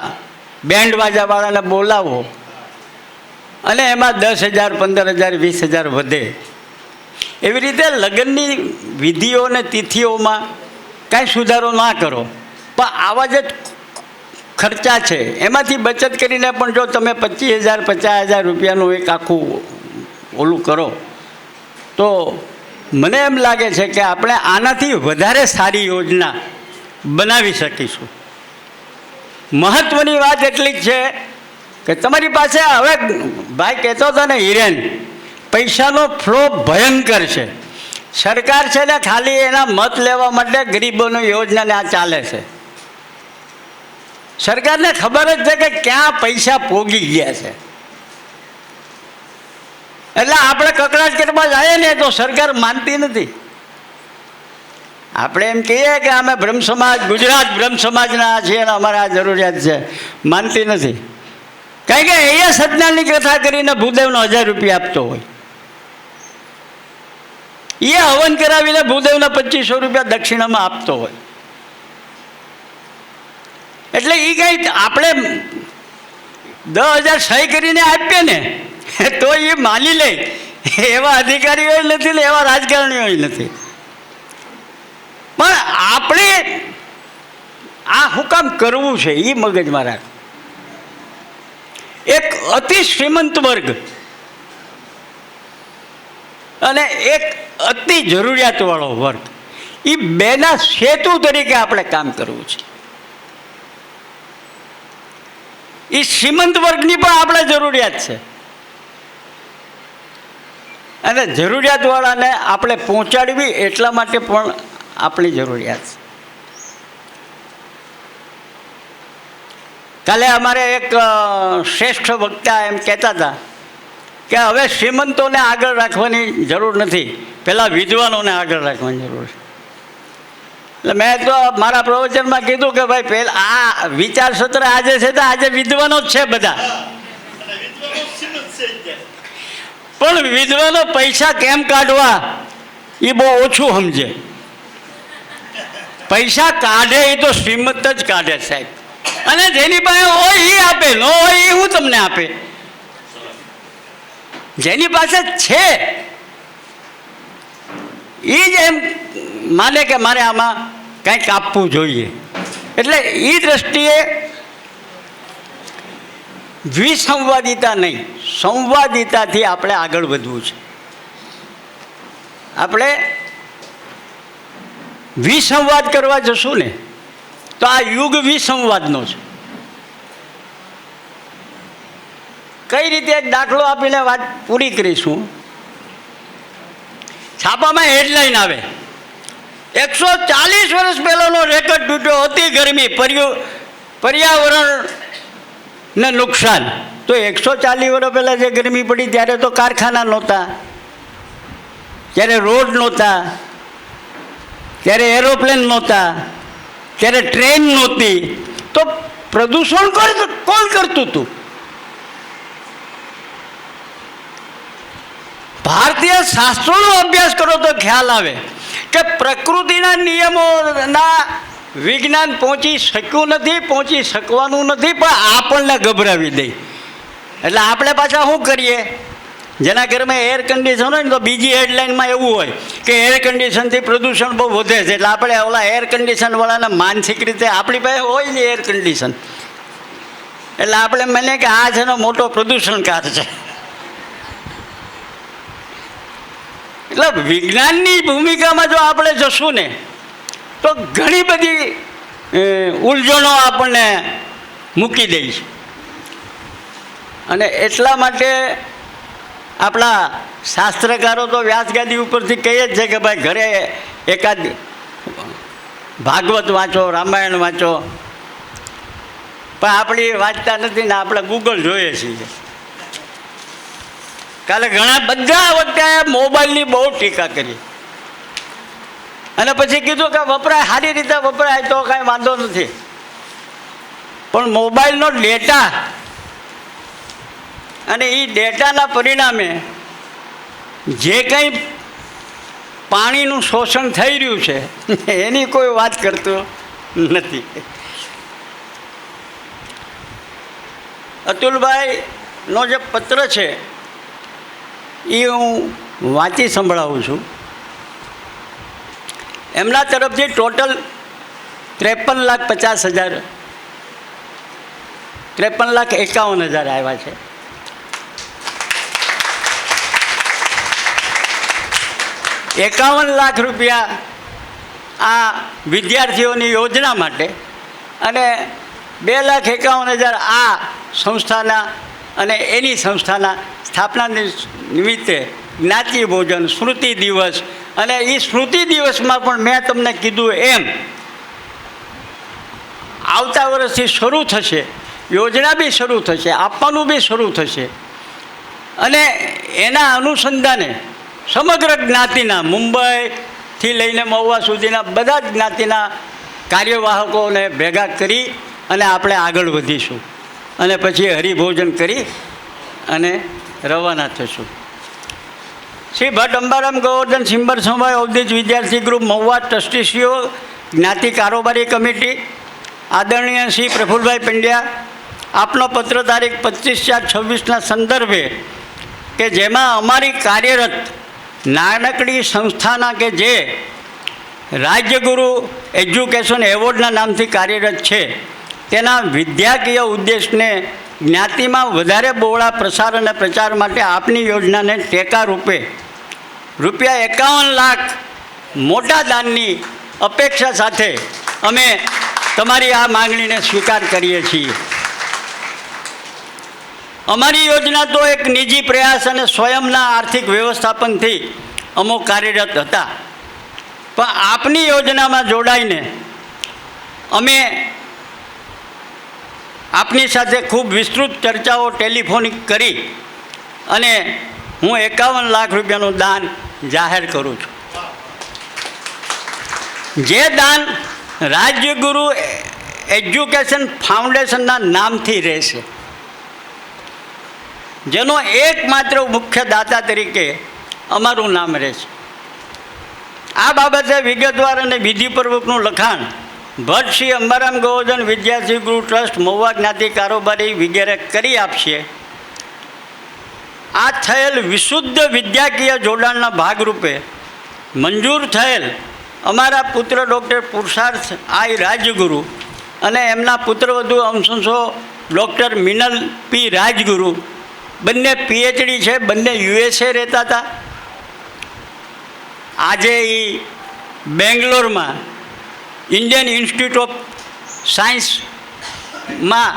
બેન્ડ વાજાવાળાને બોલાવો અને એમાં 10,000, 15,000, 20,000 વધે. એવી રીતે લગ્નની વિધિઓ અને તિથિઓમાં કાંઈ સુધારો ના કરો, પણ આવા જે ખર્ચા છે એમાંથી બચત કરીને પણ જો તમે 25,000, 50,000 રૂપિયાનું એક આખું ઓલું કરો તો મને એમ લાગે છે કે આપણે આનાથી વધારે સારી યોજના બનાવી શકીશું. મહત્ત્વની વાત એટલી જ છે કે તમારી પાસે હવે ભાઈ કહેતો હતો ને હિરેન, પૈસાનો ફ્લો ભયંકર છે. સરકાર છે ને ખાલી એના મત લેવા માટે ગરીબોની યોજનાને આ ચાલે છે. સરકારને ખબર જ છે કે ક્યાં પૈસા પોગી ગયા છે. એટલે આપણે કકડાટ કરવા જઈએ ને તો સરકાર માનતી નથી. આપણે એમ કહીએ કે અમે બ્રહ્મ સમાજ, ગુજરાત બ્રહ્મ સમાજના છીએ અને અમારે આ જરૂરિયાત છે, માનતી નથી. કારણ કે એ સત્યનારાયણની કથા કરીને ભૂદેવનો 1000 રૂપિયા આપતો હોય, એ હવન કરાવીને ભૂદેવને 2500 રૂપિયા દક્ષિણામાં આપતો હોય. એટલે એ કંઈ આપણે 10,000 સહી કરીને આપીએ ને તો એ માની લે. એવા અધિકારીઓ નથી ને એવા રાજકારણીઓ નથી. પણ આપણે આ શું કામ કરવું છે એ મગજમાં રાખ. એક અતિ શ્રીમંત વર્ગ અને એક અતિ જરૂરિયાતવાળો વર્ગ, એ બેના સેતુ તરીકે આપણે કામ કરવું છે. એ શ્રીમંત વર્ગની પણ આપણે જરૂરિયાત છે અને જરૂરિયાતવાળાને આપણે પહોંચાડવી એટલા માટે પણ આપણી જરૂરિયાત છે. કાલે અમારે એક શ્રેષ્ઠ વક્તા એમ કહેતા હતા કે હવે શ્રીમંતોને આગળ રાખવાની જરૂર નથી, પહેલાં વિદ્વાનોને આગળ રાખવાની જરૂર છે. એટલે મેં તો મારા પ્રવચનમાં કીધું કે ભાઈ પહેલાં આ વિચાર સત્ર આજે છે તો આજે વિદ્વાનો જ છે બધા, પણ વિદ્વાનો પૈસા કેમ કાઢવા એ બહુ ઓછું સમજે. પૈસા કાઢે એ તો શ્રીમંત જ કાઢે સાહેબ, અને જેની પાસે હોય એ આપે, ન હોય એ હું તમને આપે. જેની પાસે છે એ જ એમ માને કે મારે આમાં કંઈક આપવું જોઈએ. એટલે એ દ્રષ્ટિએ વિસંવાદિતા નહીં, સંવાદિતાથી આપણે આગળ વધવું છે. આપણે વિસંવાદ કરવા જશું ને તો આ યુગ વિસંવાદનો છે. કઈ રીતે એક દાખલો આપીને વાત પૂરી કરીશું. છાપામાં હેડલાઇન આવે 140 વર્ષ પહેલાંનો રેકોર્ડ તૂટ્યો, અતિ ગરમી, પર્યાવરણને નુકસાન. તો 140 વર્ષ પહેલાં જે ગરમી પડી ત્યારે તો કારખાના નહોતા, ત્યારે રોડ નહોતા, ત્યારે એરોપ્લેન નહોતા, ત્યારે ટ્રેન નહોતી, તો પ્રદૂષણ કોણ કરતું હતું? ભારતીય શાસ્ત્રોનો અભ્યાસ કરો તો ખ્યાલ આવે કે પ્રકૃતિના નિયમોના વિજ્ઞાન પહોંચી શક્યું નથી, પહોંચી શકવાનું નથી, પણ આપણને ગભરાવી દે. એટલે આપણે પાછા શું કરીએ? જેના ઘરમાં એર કન્ડિશન હોય ને તો બીજી હેડલાઇનમાં એવું હોય કે એર કન્ડિશનથી પ્રદૂષણ બહુ વધે છે, એટલે આપણે ઓલા એર કન્ડિશનવાળાને માનસિક રીતે આપણી પાસે હોય ને એર કન્ડિશન, એટલે આપણે માનીએ કે આ છે ને મોટો પ્રદૂષણકાર છે. એટલે વિજ્ઞાનની ભૂમિકામાં જો આપણે જશું ને તો ઘણી બધી ઉલઝનો આપણને મૂકી દે છે. અને એટલા માટે આપણા શાસ્ત્રકારો તો વ્યાસગાદી ઉપરથી કહે જ છે કે ભાઈ ઘરે એકાદ ભાગવત વાંચો, રામાયણ વાંચો, પણ આપણી વાંચતા નથી ને આપણે ગૂગલ જોઈએ છીએ. કાલે ઘણા બધા વખતે મોબાઈલની બહુ ટીકા કરી અને પછી કીધું કે વપરાય, સારી રીતે વપરાય તો કાંઈ વાંધો નથી, પણ મોબાઈલનો ડેટા અને એ ડેટાના પરિણામે જે કંઈ પાણીનું શોષણ થઈ રહ્યું છે એની કોઈ વાત કરતું નથી. અતુલભાઈનો જે પત્ર છે એ હું વાંચી સંભળાવું છું. એમના તરફથી ટોટલ 53,50,000 53,51,000 આવ્યા છે. ₹51,00,000 આ વિદ્યાર્થીઓની યોજના માટે અને 2,51,000 આ સંસ્થાના અને એની સંસ્થાના સ્થાપના નિમિત્તે જ્ઞાતિ ભોજન, સ્મૃતિ દિવસ, અને એ સ્મૃતિ દિવસમાં પણ મેં તમને કીધું એમ આવતા વર્ષથી શરૂ થશે, યોજના બી શરૂ થશે, આપવાનું બી શરૂ થશે. અને એના અનુસંધાને સમગ્ર જ્ઞાતિના, મુંબઈથી લઈને મહુવા સુધીના બધા જ જ્ઞાતિના કાર્યવાહકોને ભેગા કરી અને આપણે આગળ વધીશું અને પછી હરિભોજન કરી અને રવાના થશું. શ્રી ભટ્ટ અંબારામ ગોવર્ધન સિમ્બર સમવાય અવધિજ વિદ્યાર્થી ગ્રુપ મહુવા, ટ્રસ્ટીશ્રીઓ, જ્ઞાતિ કારોબારી કમિટી, આદરણીય શ્રી પ્રફુલભાઈ પંડ્યા, આપનો પત્ર તારીખ 25/4/26ના સંદર્ભે કે જેમાં અમારી કાર્યરત નાનકડી સંસ્થાના કે જે રાજ્યગુરુ એજ્યુકેશન એવોર્ડના નામથી કાર્યરત છે તેના વિદ્યાકીય ઉદ્દેશને જ્ઞાતિમાં વધારે બહોળા પ્રસાર અને પ્રચાર માટે આપની યોજનાને ટેકા રૂપે ₹51 લાખ મોટા દાનની અપેક્ષા સાથે અમે તમારી આ માગણીને સ્વીકાર કરીએ છીએ. અમારી યોજના તો એક નિજી પ્રયાસ અને સ્વયંના આર્થિક વ્યવસ્થાપનથી અમો કાર્યરત હતા, પણ આપની યોજનામાં જોડાઈને અમે આપની સાથે ખૂબ વિસ્તૃત ચર્ચાઓ ટેલિફોનિક કરી અને હું ₹51 લાખનું દાન જાહેર કરું છું. જે દાન રાજ્યગુરુ એજ્યુકેશન ફાઉન્ડેશનના નામથી રહેશે, જેનો એકમાત્ર મુખ્ય દાતા તરીકે અમારું નામ રહેશે. આ બાબતે વિગતવાર અને વિધિપૂર્વકનું લખાણ ભટ્ટ શ્રી અંબારામ ગોવર્ધન વિદ્યાર્થી ગૃહ ટ્રસ્ટ, મહુવા જ્ઞાતિ કારોબારી વગેરે કરી આપશે. આ થયેલ વિશુદ્ધ વિદ્યાકીય જોડાણના ભાગરૂપે મંજૂર થયેલ અમારા પુત્ર ડૉક્ટર પુરુષાર્થ આઈ રાજગુરુ અને એમના પુત્રવધુ અંશંસો ડૉક્ટર મિનલ પી રાજગુરુ, બંને PhD છે, બંને USA રહેતા હતા. આજે એ બેંગ્લોરમાં ઇન્ડિયન ઇન્સ્ટિટ્યૂટ ઓફ સાયન્સમાં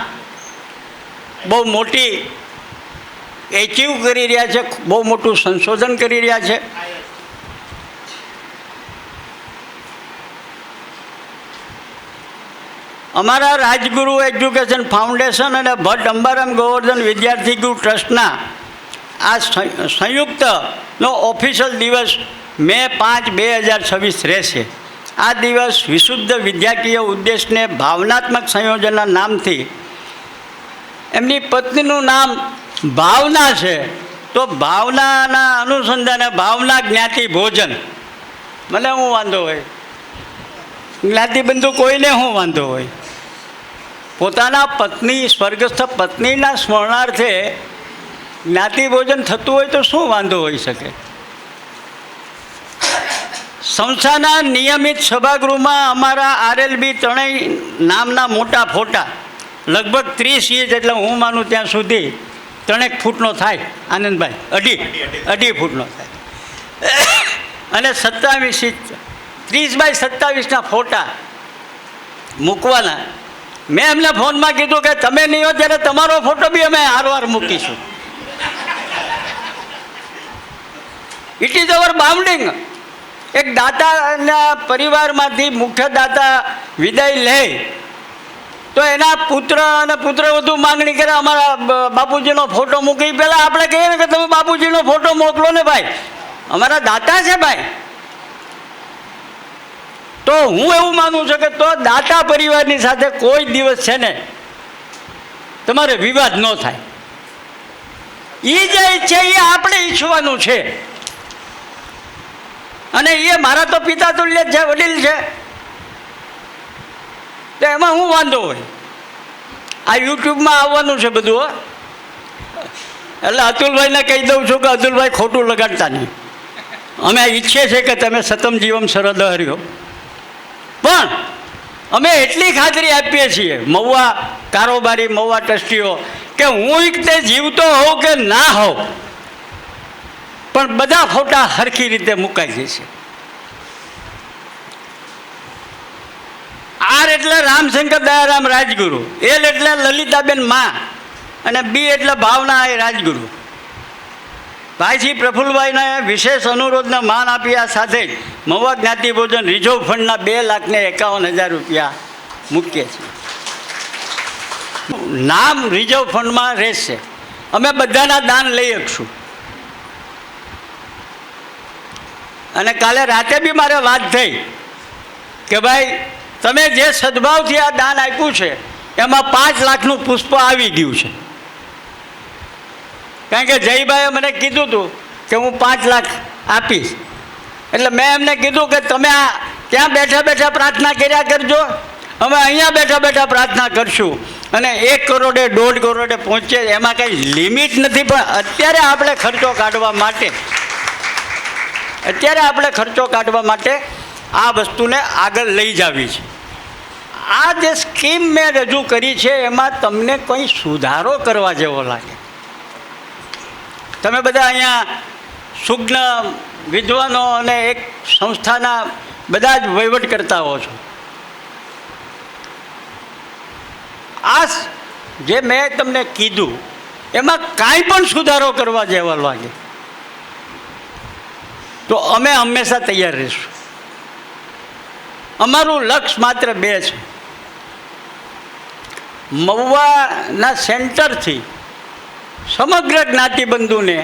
બહુ મોટી એચીવ કરી રહ્યા છે, બહુ મોટું સંશોધન કરી રહ્યા છે. અમારા રાજગુરુ એજ્યુકેશન ફાઉન્ડેશન અને ભટ્ટ અંબારામ ગોવર્ધન વિદ્યાર્થી ગૃહ ટ્રસ્ટના આ સંયુક્તનો ઓફિશિયલ દિવસ મે 5, 2026 રહેશે. આ દિવસ વિશુદ્ધ વિદ્યાકીય ઉદ્દેશને ભાવનાત્મક સંયોજનના નામથી, એમની પત્નીનું નામ ભાવના છે તો ભાવનાના અનુસંધાને ભાવના જ્ઞાતિ ભોજન, મને શું વાંધો હોય, જ્ઞાતિબંધુ કોઈને શું વાંધો હોય, પોતાના પત્ની, સ્વર્ગસ્થ પત્નીના સ્મરણાર્થે જ્ઞાતિ ભોજન થતું હોય તો શું વાંધો હોઈ શકે? સંસ્થાના નિયમિત સભાગૃહમાં અમારા RLB ત્રણેય નામના મોટા ફોટા લગભગ 30 ઇંચ, એટલે હું માનું ત્યાં સુધી 3 ફૂટનો થાય. આનંદભાઈ, અઢી ફૂટનો થાય. અને 27 ઇંચ 30x27ના ફોટા મૂકવાના. મેં એમને ફોનમાં કીધું કે તમે નહીં હો ત્યારે તમારો ફોટો બી અમે હારવાર મૂકીશું. It is our bounding. એક દાતાના પરિવારમાંથી મુખ્ય દાતા વિદાય લે તો એના પુત્ર અને પુત્રવધુ માંગણી કરે અમારા બાપુજીનો ફોટો મૂકી. પહેલાં આપણે કહીએ ને કે તમે બાપુજીનો ફોટો મોકલો ને ભાઈ, અમારા દાતા છે ભાઈ. તો હું એવું માનું છું કે તો દાતા પરિવારની સાથે કોઈ દિવસ છે ને તમારે વિવાદ ન થાય. એ જે ઈચ્છે એ આપણે ઈચ્છવાનું છે. અને એ મારા તો પિતા તુલ્ય છે, વડીલ છે, તો એમાં હું વાંધો હોય? આ યુટ્યુબમાં આવવાનું છે બધું. એટલે અતુલભાઈને કહી દઉં છું કે અતુલભાઈ ખોટું લગાડતા નહીં. અમે ઈચ્છીએ છીએ કે તમે સતમ જીવમ સરદ હર્યો, પણ અમે એટલી ખાતરી આપીએ છીએ મહુવા કારોબારી, મહુવા ટ્રસ્ટીઓ, કે હું તે જીવતો હોઉં કે ના હોઉં પણ બધા ફોટા સરખી રીતે મુકાઈ જશે. R એટલે રામશંકર દયારામ રાજગુરુ, L એટલે લલિતાબેન માં, અને B એટલે ભાવના એ રાજગુરુ. ભાઈ શ્રી પ્રફુલ્લભાઈને વિશેષ અનુરોધને માન આપ્યા સાથે જ મહુવા જ્ઞાતિ ભોજન રિઝર્વ ફંડના 2,51,000 રૂપિયા મૂકીએ છીએ. નામ રિઝર્વ ફંડમાં રહેશે. અમે બધાના દાન લઈ શકશું. અને કાલે રાતે બી મારે વાત થઈ કે ભાઈ તમે જે સદભાવથી આ દાન આપ્યું છે એમાં 5 લાખનું પુષ્પ આવી ગયું છે. કારણ કે જયભાઈએ મને કીધું હતું કે હું 5 લાખ આપીશ. એટલે મેં એમને કીધું કે તમે આ ત્યાં બેઠા બેઠા પ્રાર્થના કર્યા કરજો, અમે અહીંયા બેઠા બેઠા પ્રાર્થના કરશું. અને 1 કરોડે 1.5 કરોડે પહોંચે એમાં કંઈ લિમિટ નથી. પણ અત્યારે આપણે ખર્ચો કાઢવા માટે આ વસ્તુને આગળ લઈ જાવી છે. આ જે સ્કીમ મેં રજૂ કરી છે એમાં તમને કંઈ સુધારો કરવા જેવો લાગે? તમે બધા અહીંયા સુજ્ઞ વિદ્વાનો અને એક સંસ્થાના બધા જ વહીવટ કરતા હો છો. આ જે મેં તમને કીધું એમાં કાંઈ પણ સુધારો કરવા જેવા લાગે તો અમે હંમેશા તૈયાર રહીશું. અમારું લક્ષ્ય માત્ર 2 છે. મહુવાના સેન્ટરથી સમગ્ર જ્ઞાતિબંધુને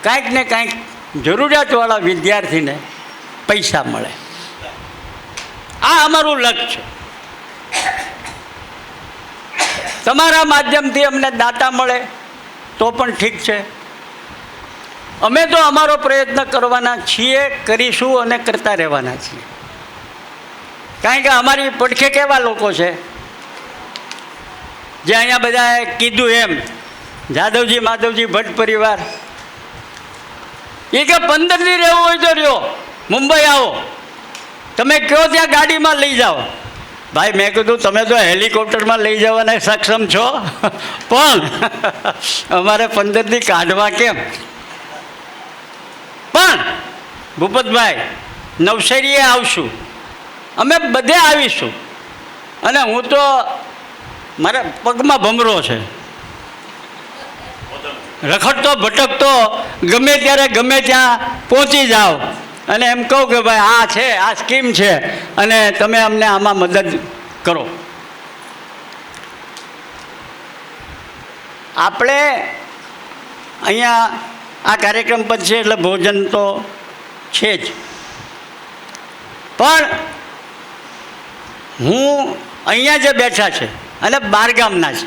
કાંઈક ને કાંઈક જરૂરિયાતવાળા વિદ્યાર્થીને પૈસા મળે. આ અમારું લક્ષ્ય છે. તમારા માધ્યમથી અમને દાતા મળે તો પણ ઠીક છે. અમે તો અમારો પ્રયત્ન કરવાના છીએ, કરીશું અને કરતા રહેવાના છીએ. કારણ કે અમારી પડખે કેવા લોકો છે જે અહીંયા બધાએ કીધું એમ જાદવજી માધવજી ભટ્ટ પરિવાર, એ કે 15 દી રહેવું હોય તો રહ્યો, મુંબઈ આવો, તમે કહો ત્યાં ગાડીમાં લઈ જાઓ. ભાઈ મેં કીધું તમે તો હેલિકોપ્ટરમાં લઈ જવાના સક્ષમ છો, પણ અમારે 15 દી કાઢવા કેમ? પણ ભૂપતભાઈ નવસારીએ આવશું, અમે બધે આવીશું. અને હું તો મારા પગમાં ભમરો છે, રખડતો ભટકતો ગમે ત્યારે ગમે ત્યાં પહોંચી જાઓ અને એમ કહું કે ભાઈ આ છે, આ સ્કીમ છે અને તમે અમને આમાં મદદ કરો. આપણે અહીંયા આ કાર્યક્રમ પછી એટલે ભોજન તો છે જ, પણ હું અહીંયા જે બેઠા છે અને બહારગામના છે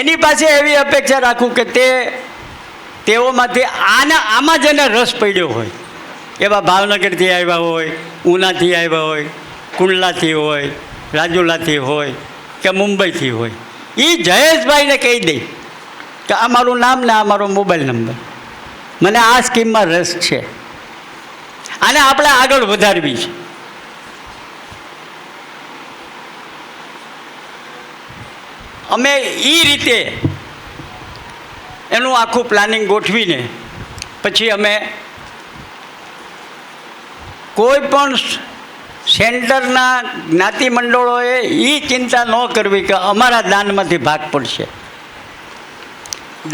એની પાસે એવી અપેક્ષા રાખું કે તેઓમાંથી આમાં જેને રસ પડ્યો હોય, એવા ભાવનગરથી આવ્યા હોય, ઉનાથી આવ્યા હોય, કુંડલાથી હોય, રાજુલાથી હોય કે મુંબઈથી હોય, એ જયેશભાઈને કહી દે કે આ મારું નામ ને આ મારો મોબાઈલ નંબર, મને આ સ્કીમમાં રસ છે, આને આપણે આગળ વધારવી છે. અમે એ રીતે એનું આખું પ્લાનિંગ ગોઠવીને પછી અમે કોઈ પણ સેન્ટરના જ્ઞાતિ મંડળોએ એ ચિંતા ન કરવી કે અમારા દાનમાંથી ભાગ પડશે.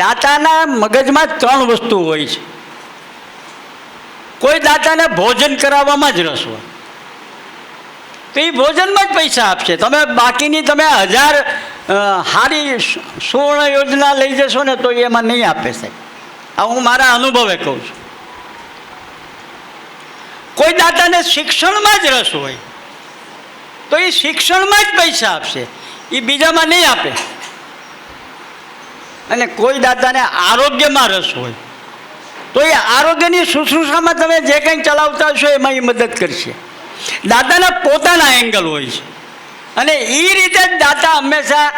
દાતાના મગજમાં 3 વસ્તુ હોય છે. કોઈ દાતાને ભોજન કરાવવામાં જ રસ હોય તો એ ભોજનમાં જ પૈસા આપશે. તમે બાકીની તમે 1000 સારી સુવર્ણ યોજના લઈ જશો ને તો એમાં નહીં આપે સાહેબ. આ હું મારા અનુભવે કહું છું. કોઈ દાતાને શિક્ષણમાં જ રસ હોય તો એ શિક્ષણમાં જ પૈસા આપશે, એ બીજામાં નહીં આપે. અને કોઈ દાતાને આરોગ્યમાં રસ હોય તો એ આરોગ્યની શુશ્રૂષામાં તમે જે કંઈ ચલાવતા હશો એમાં એ મદદ કરશે. દાતાના પોતાના એંગલ હોય છે અને એ રીતે જ દાતા હંમેશા,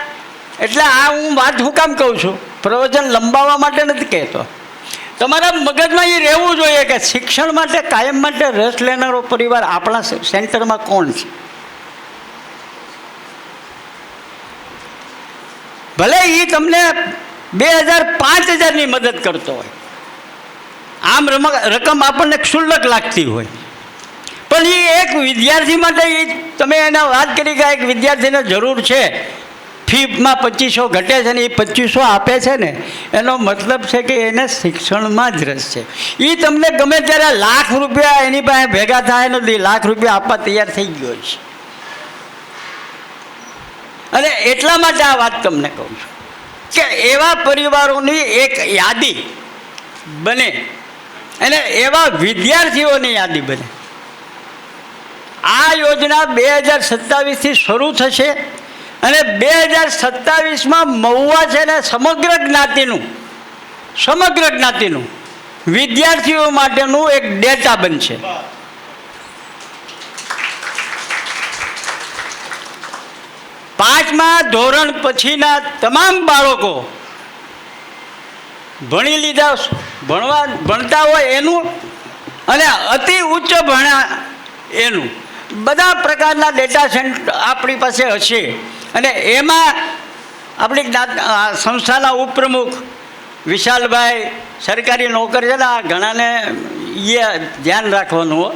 એટલે આ હું વાત હું કામ કહું છું, પ્રવચન લંબાવવા માટે નથી કહેતો, તમારા મગજમાં એ રહેવું જોઈએ કે શિક્ષણ માટે કાયમ માટે રસ લેનારો પરિવાર આપણા સેન્ટરમાં કોણ છે. ભલે એ તમને 2000-5000ની મદદ કરતો હોય, આમ રકમ આપણને ક્ષુલ્લક લાગતી હોય, પણ એ એક વિદ્યાર્થી માટે એ તમે એને વાત કરી કે એક વિદ્યાર્થીને જરૂર છે, ફીમાં 2500 ઘટે છે ને એ 2500 આપે છે ને, એનો મતલબ છે કે એને શિક્ષણમાં જ રસ છે. એ તમને ગમે ત્યારે ₹1,00,000 એની પાસે ભેગા થાય નથી, ₹1,00,000 આપવા તૈયાર થઈ ગયો છે. અને એટલા માટે આ વાત તમને કહું છું કે એવા પરિવારોની એક યાદી બને અને એવા વિદ્યાર્થીઓની યાદી બને. આ યોજના 2027થી શરૂ થશે અને 2027માં મહુવા છે ને સમગ્ર જ્ઞાતિનું વિદ્યાર્થીઓ માટેનું એક ડેટા બનશે. પાંચમા ધોરણ પછીના તમામ બાળકો ભણતા હોય એનું અને અતિ ઉચ્ચ ભણ્યા એનું બધા પ્રકારના ડેટા સેન્ટર આપણી પાસે હશે. અને એમાં આપણી સંસ્થાના ઉપપ્રમુખ વિશાલભાઈ સરકારી નોકર છે ને, આ ઘણાને એ ધ્યાન રાખવાનું,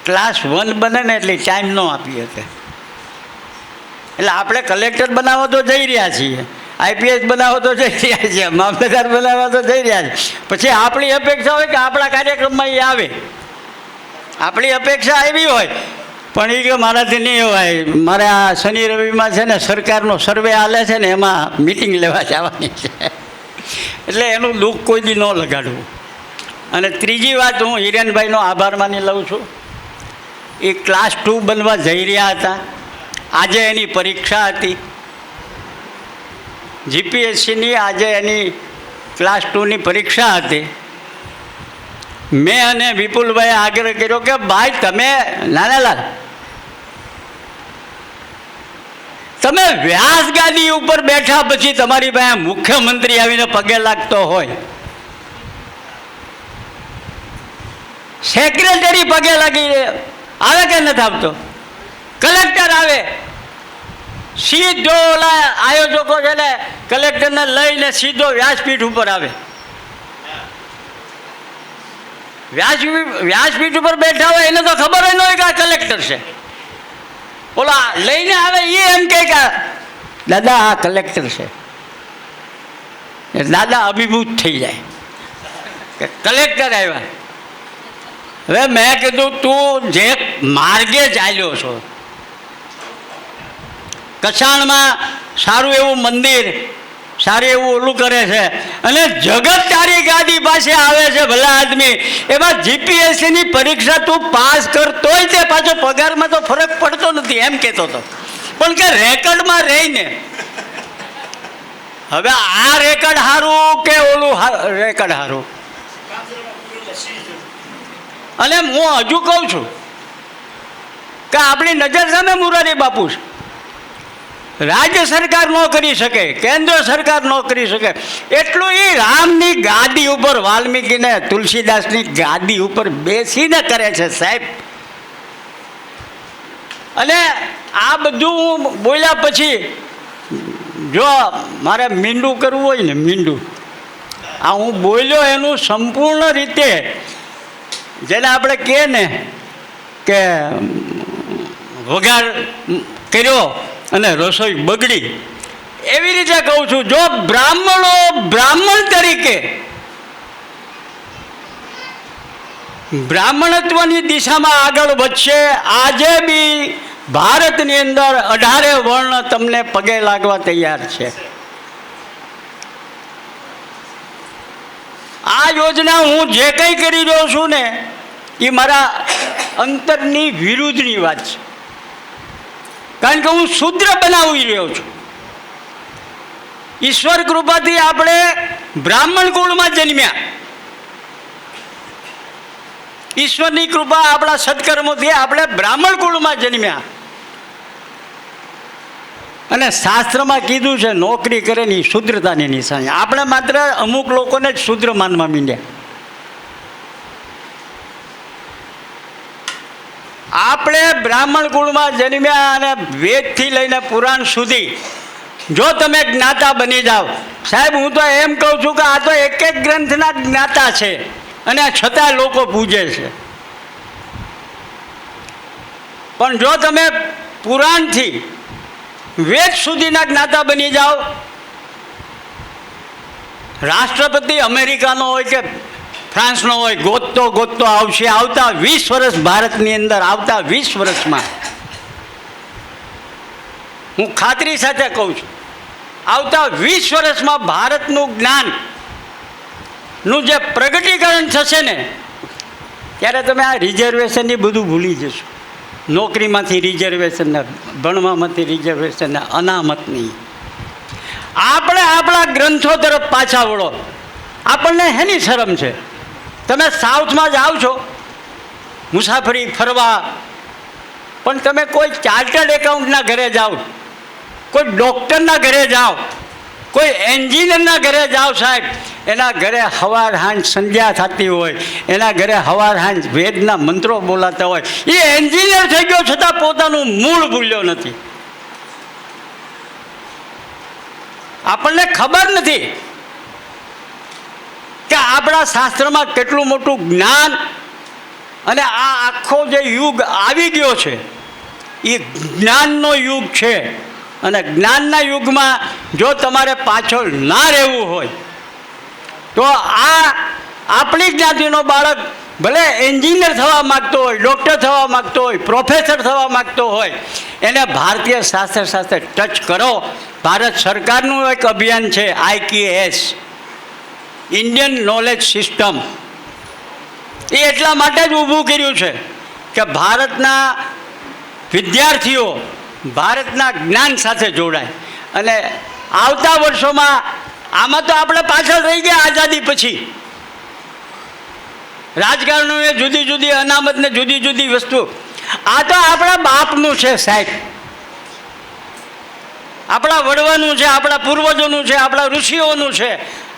ક્લાસ 1 બને ને એટલે ટાઈમ ન આપી શકે. એટલે આપણે કલેક્ટર બનાવવા તો જઈ રહ્યા છીએ, IPS બનાવવા તો જઈ રહ્યા છીએ, મામલતદાર બનાવવા તો જઈ રહ્યા છીએ, પછી આપણી અપેક્ષા હોય કે આપણા કાર્યક્રમમાં એ આવે. આપણી અપેક્ષા એવી હોય પણ એ કે મારાથી નહીં હોય, મારે આ શનિ રવિમાં છે ને સરકારનો સર્વે હાલે છે ને એમાં મિટિંગ લેવા જવાની છે, એટલે એનું દુઃખ કોઈ દી ન લગાડવું. અને ત્રીજી વાત હું હિરેનભાઈનો આભાર માની લઉં છું. એ ક્લાસ 2 બનવા જઈ રહ્યા હતા, આજે એની પરીક્ષા હતી GPSCની, આજે એની ક્લાસ 2ની પરીક્ષા હતી. મેં અને વિપુલભાઈએ આગ્રહ કર્યો કે ભાઈ તમે નાનાલાલ તમે વ્યાસ ગાદી ઉપર બેઠા પછી તમારી પાસે મુખ્યમંત્રી આવીને પગે લાગતો હોય, સેક્રેટરી પગે લાગી આવે કે નથી આવતો, કલેક્ટર આવે, સીધો ઓલા આયોજકો છે ને કલેક્ટરને લઈને સીધો વ્યાસપીઠ ઉપર આવે. વ્યાસપીઠ ઉપર બેઠા હોય એને તો ખબર જ ન હોય કે આ કલેક્ટર છે. ઓલા લઈને આવે એ એમ કહે કે દાદા આ કલેક્ટર છે. દાદા અભિભૂત થઈ જાય કે કલેક્ટર આવ્યા. હવે મેં કીધું તું જે માર્ગે ચાલ્યો છો, કસાણમાં સારું એવું મંદિર, સારું એવું ઓલું કરે છે અને જગત તારી ગાદી પાસે આવે છે ભલા આદમી, એમાં GPSCની પરીક્ષા તું પાસ કરતોય તે પાછો પગારમાં તો ફરક પડતો નથી એમ કહેતો હતો, પણ કે રેકર્ડમાં રહીને. હવે આ રેકર્ડ સારું કે ઓલું રેકર્ડ સારું? અને હું હજુ કહું છું કે આપણી નજર સામે મોરારી બાપુ છે. રાજ્ય સરકાર ન કરી શકે, કેન્દ્ર સરકાર ન કરી શકે, એટલું એ રામની ગાદી ઉપર, વાલ્મીકીને તુલસીદાસની ગાદી ઉપર બેસીને કરે છે સાહેબ. અને આ બધું બોલ્યા પછી જો મારે મીંડું કરવું હોય ને, મીંડું આ હું બોલ્યો એનું સંપૂર્ણ રીતે, જેને આપણે કહે ને કે વઘાર કર્યો અને રસોઈ બગડી, એવી રીતે કહું છું. જો બ્રાહ્મણો બ્રાહ્મણ તરીકે બ્રાહ્મણત્વની દિશામાં આગળ વધશે, આજે બી ભારતની અંદર 18 વર્ણ તમને પગે લાગવા તૈયાર છે. આ યોજના હું જે કંઈ કરી રહ્યો છું ને, એ મારા અંતરની વિરુદ્ધની વાત છે, કારણ કે હું શૂદ્ર બનાવી રહ્યો છું. ઈશ્વર કૃપાથી આપણે બ્રાહ્મણ કુળમાં જન્મ્યા, ઈશ્વરની કૃપા, આપણા સત્કર્મોથી આપણે બ્રાહ્મણ કુળમાં જન્મ્યા. અને શાસ્ત્રમાં કીધું છે નોકરી કરે ને શુદ્રતાની નિશાની. આપણે માત્ર અમુક લોકોને જ શુદ્ર માનવા માંડ્યા. આપણે બ્રાહ્મણ કુળમાં જન્મ્યા અને વેદથી લઈને પુરાણ સુધી જો તમે જ્ઞાતા બની જાઓ, સાહેબ હું તો એમ કહું છું કે આ તો એક એક ગ્રંથના જ્ઞાતા છે અને છતાં લોકો પૂજે છે. પણ જો તમે પુરાણથી વેદ સુધીના જ્ઞાતા બની જાઓ, રાષ્ટ્રપતિ અમેરિકાનો હોય કે ફ્રાન્સનો હોય, ગોતતો ગોતતો આવશે. આવતા 20 વર્ષ ભારતની અંદર, આવતા 20 વર્ષમાં હું ખાતરી સાથે કહું છું, આવતા 20 વર્ષમાં ભારતનું જ્ઞાનનું જે પ્રગટીકરણ થશે ને, ત્યારે તમે આ રિઝર્વેશનની બધું ભૂલી જશો. નોકરીમાંથી રિઝર્વેશનને, ભણવામાંથી રિઝર્વેશનને, અનામત નહીં. આપણે આપણા ગ્રંથો તરફ પાછા વળો. આપણને હેની શરમ છે? તમે સાઉથમાં જાઓ છો મુસાફરી ફરવા, પણ તમે કોઈ ચાર્ટર્ડ એકાઉન્ટના ઘરે જાઓ, કોઈ ડૉક્ટરના ઘરે જાઓ, કોઈ એન્જિનિયરના ઘરે જાઓ, સાહેબ એના ઘરે હવાર હાંજ સંધ્યા થતી હોય, એના ઘરે હવાર હાંજ વેદના મંત્રો બોલાતા હોય. એ એન્જિનિયર થઈ ગયો છતાં પોતાનું મૂળ ભૂલ્યો નથી. આપણને ખબર નથી કે આપણા શાસ્ત્રમાં કેટલું મોટું જ્ઞાન, અને આ આખો જે યુગ આવી ગયો છે એ જ્ઞાનનો યુગ છે. અને જ્ઞાનના યુગમાં જો તમારે પાછળ ના રહેવું હોય તો આ આપણી જ્ઞાતિનો બાળક ભલે એન્જિનિયર થવા માગતો હોય, ડૉક્ટર થવા માગતો હોય, પ્રોફેસર થવા માગતો હોય, એને ભારતીય શાસ્ત્ર સાથે ટચ કરો. ભારત સરકારનું એક અભિયાન છે IKS, ઇન્ડિયન નોલેજ સિસ્ટમ. એ એટલા માટે જ ઊભું કર્યું છે કે ભારતના વિદ્યાર્થીઓ ભારતના જ્ઞાન સાથે જોડાય. અને આવતા વર્ષોમાં આમાં તો આપણે પાછળ રહી ગયા આઝાદી પછી. રાજકારણીઓએ જુદી જુદી અનામતને જુદી જુદી વસ્તુ, આ તો આપણા બાપનું છે સાહેબ, આપણા વડવાનું છે, આપણા પૂર્વજોનું છે, આપણા ઋષિઓનું છે.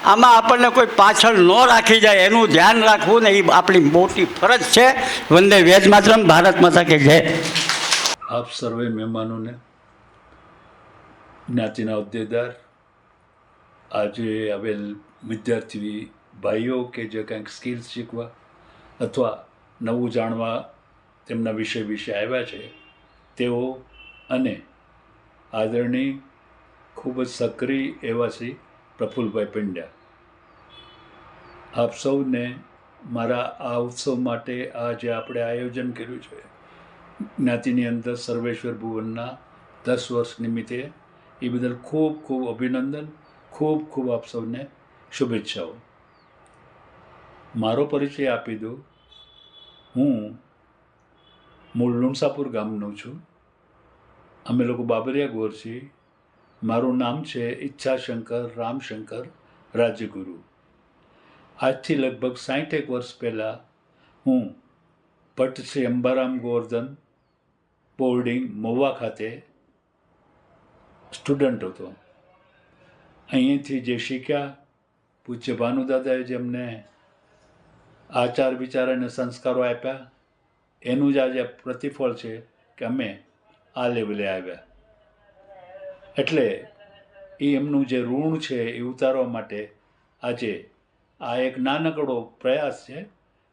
આમાં આપણને કોઈ પાછળ ન રાખી જાય એનું ધ્યાન રાખવું ને એ આપણી મોટી ફરજ છે. વંદે વેદ માતરમ. ભારત માતા કે જય. આપ સર્વે મહેમાનોને, જ્ઞાતિના હોદ્દેદાર, આજે આવેલ વિદ્યાર્થી ભાઈઓ કે જે કંઈક સ્કિલ્સ શીખવા અથવા નવું જાણવા તેમના વિષય વિશે આવ્યા છે, તેઓ અને આદરણીય ખૂબ જ સક્રિય એવા શ્રી પ્રફુલ્લભાઈ પંડ્યા, આપ સૌને મારા આ ઉત્સવ માટે આ જે આપણે આયોજન કર્યું છે જ્ઞાતિની અંદર સર્વેશ્વર ભુવનના 10 વર્ષ નિમિત્તે, એ બદલ ખૂબ ખૂબ અભિનંદન, ખૂબ ખૂબ આપ સૌને શુભેચ્છાઓ. મારો પરિચય આપી દઉં. હું મૂળ લુણસાપુર ગામનો છું. અમે લોકો બાબરિયા ગોર છીએ. મારું નામ છે ઈચ્છાશંકર રામશંકર રાજ્યગુરુ. આજથી લગભગ 60 વર્ષ પહેલાં હું ભટ્ટ શ્રી અંબારામ ગોવર્ધન બોર્ડિંગ મહુવા ખાતે સ્ટુડન્ટ હતો. અહીંથી જે શીખ્યા, પૂજ્ય ભાનુદાદાએ જેમને આચાર વિચાર અને સંસ્કારો આપ્યા, એનું જ આજે પ્રતિફળ છે કે અમે આ લેવલે આવ્યા. એટલે એ એમનું જે ઋણ છે એ ઉતારવા માટે આજે આ એક નાનકડો પ્રયાસ છે.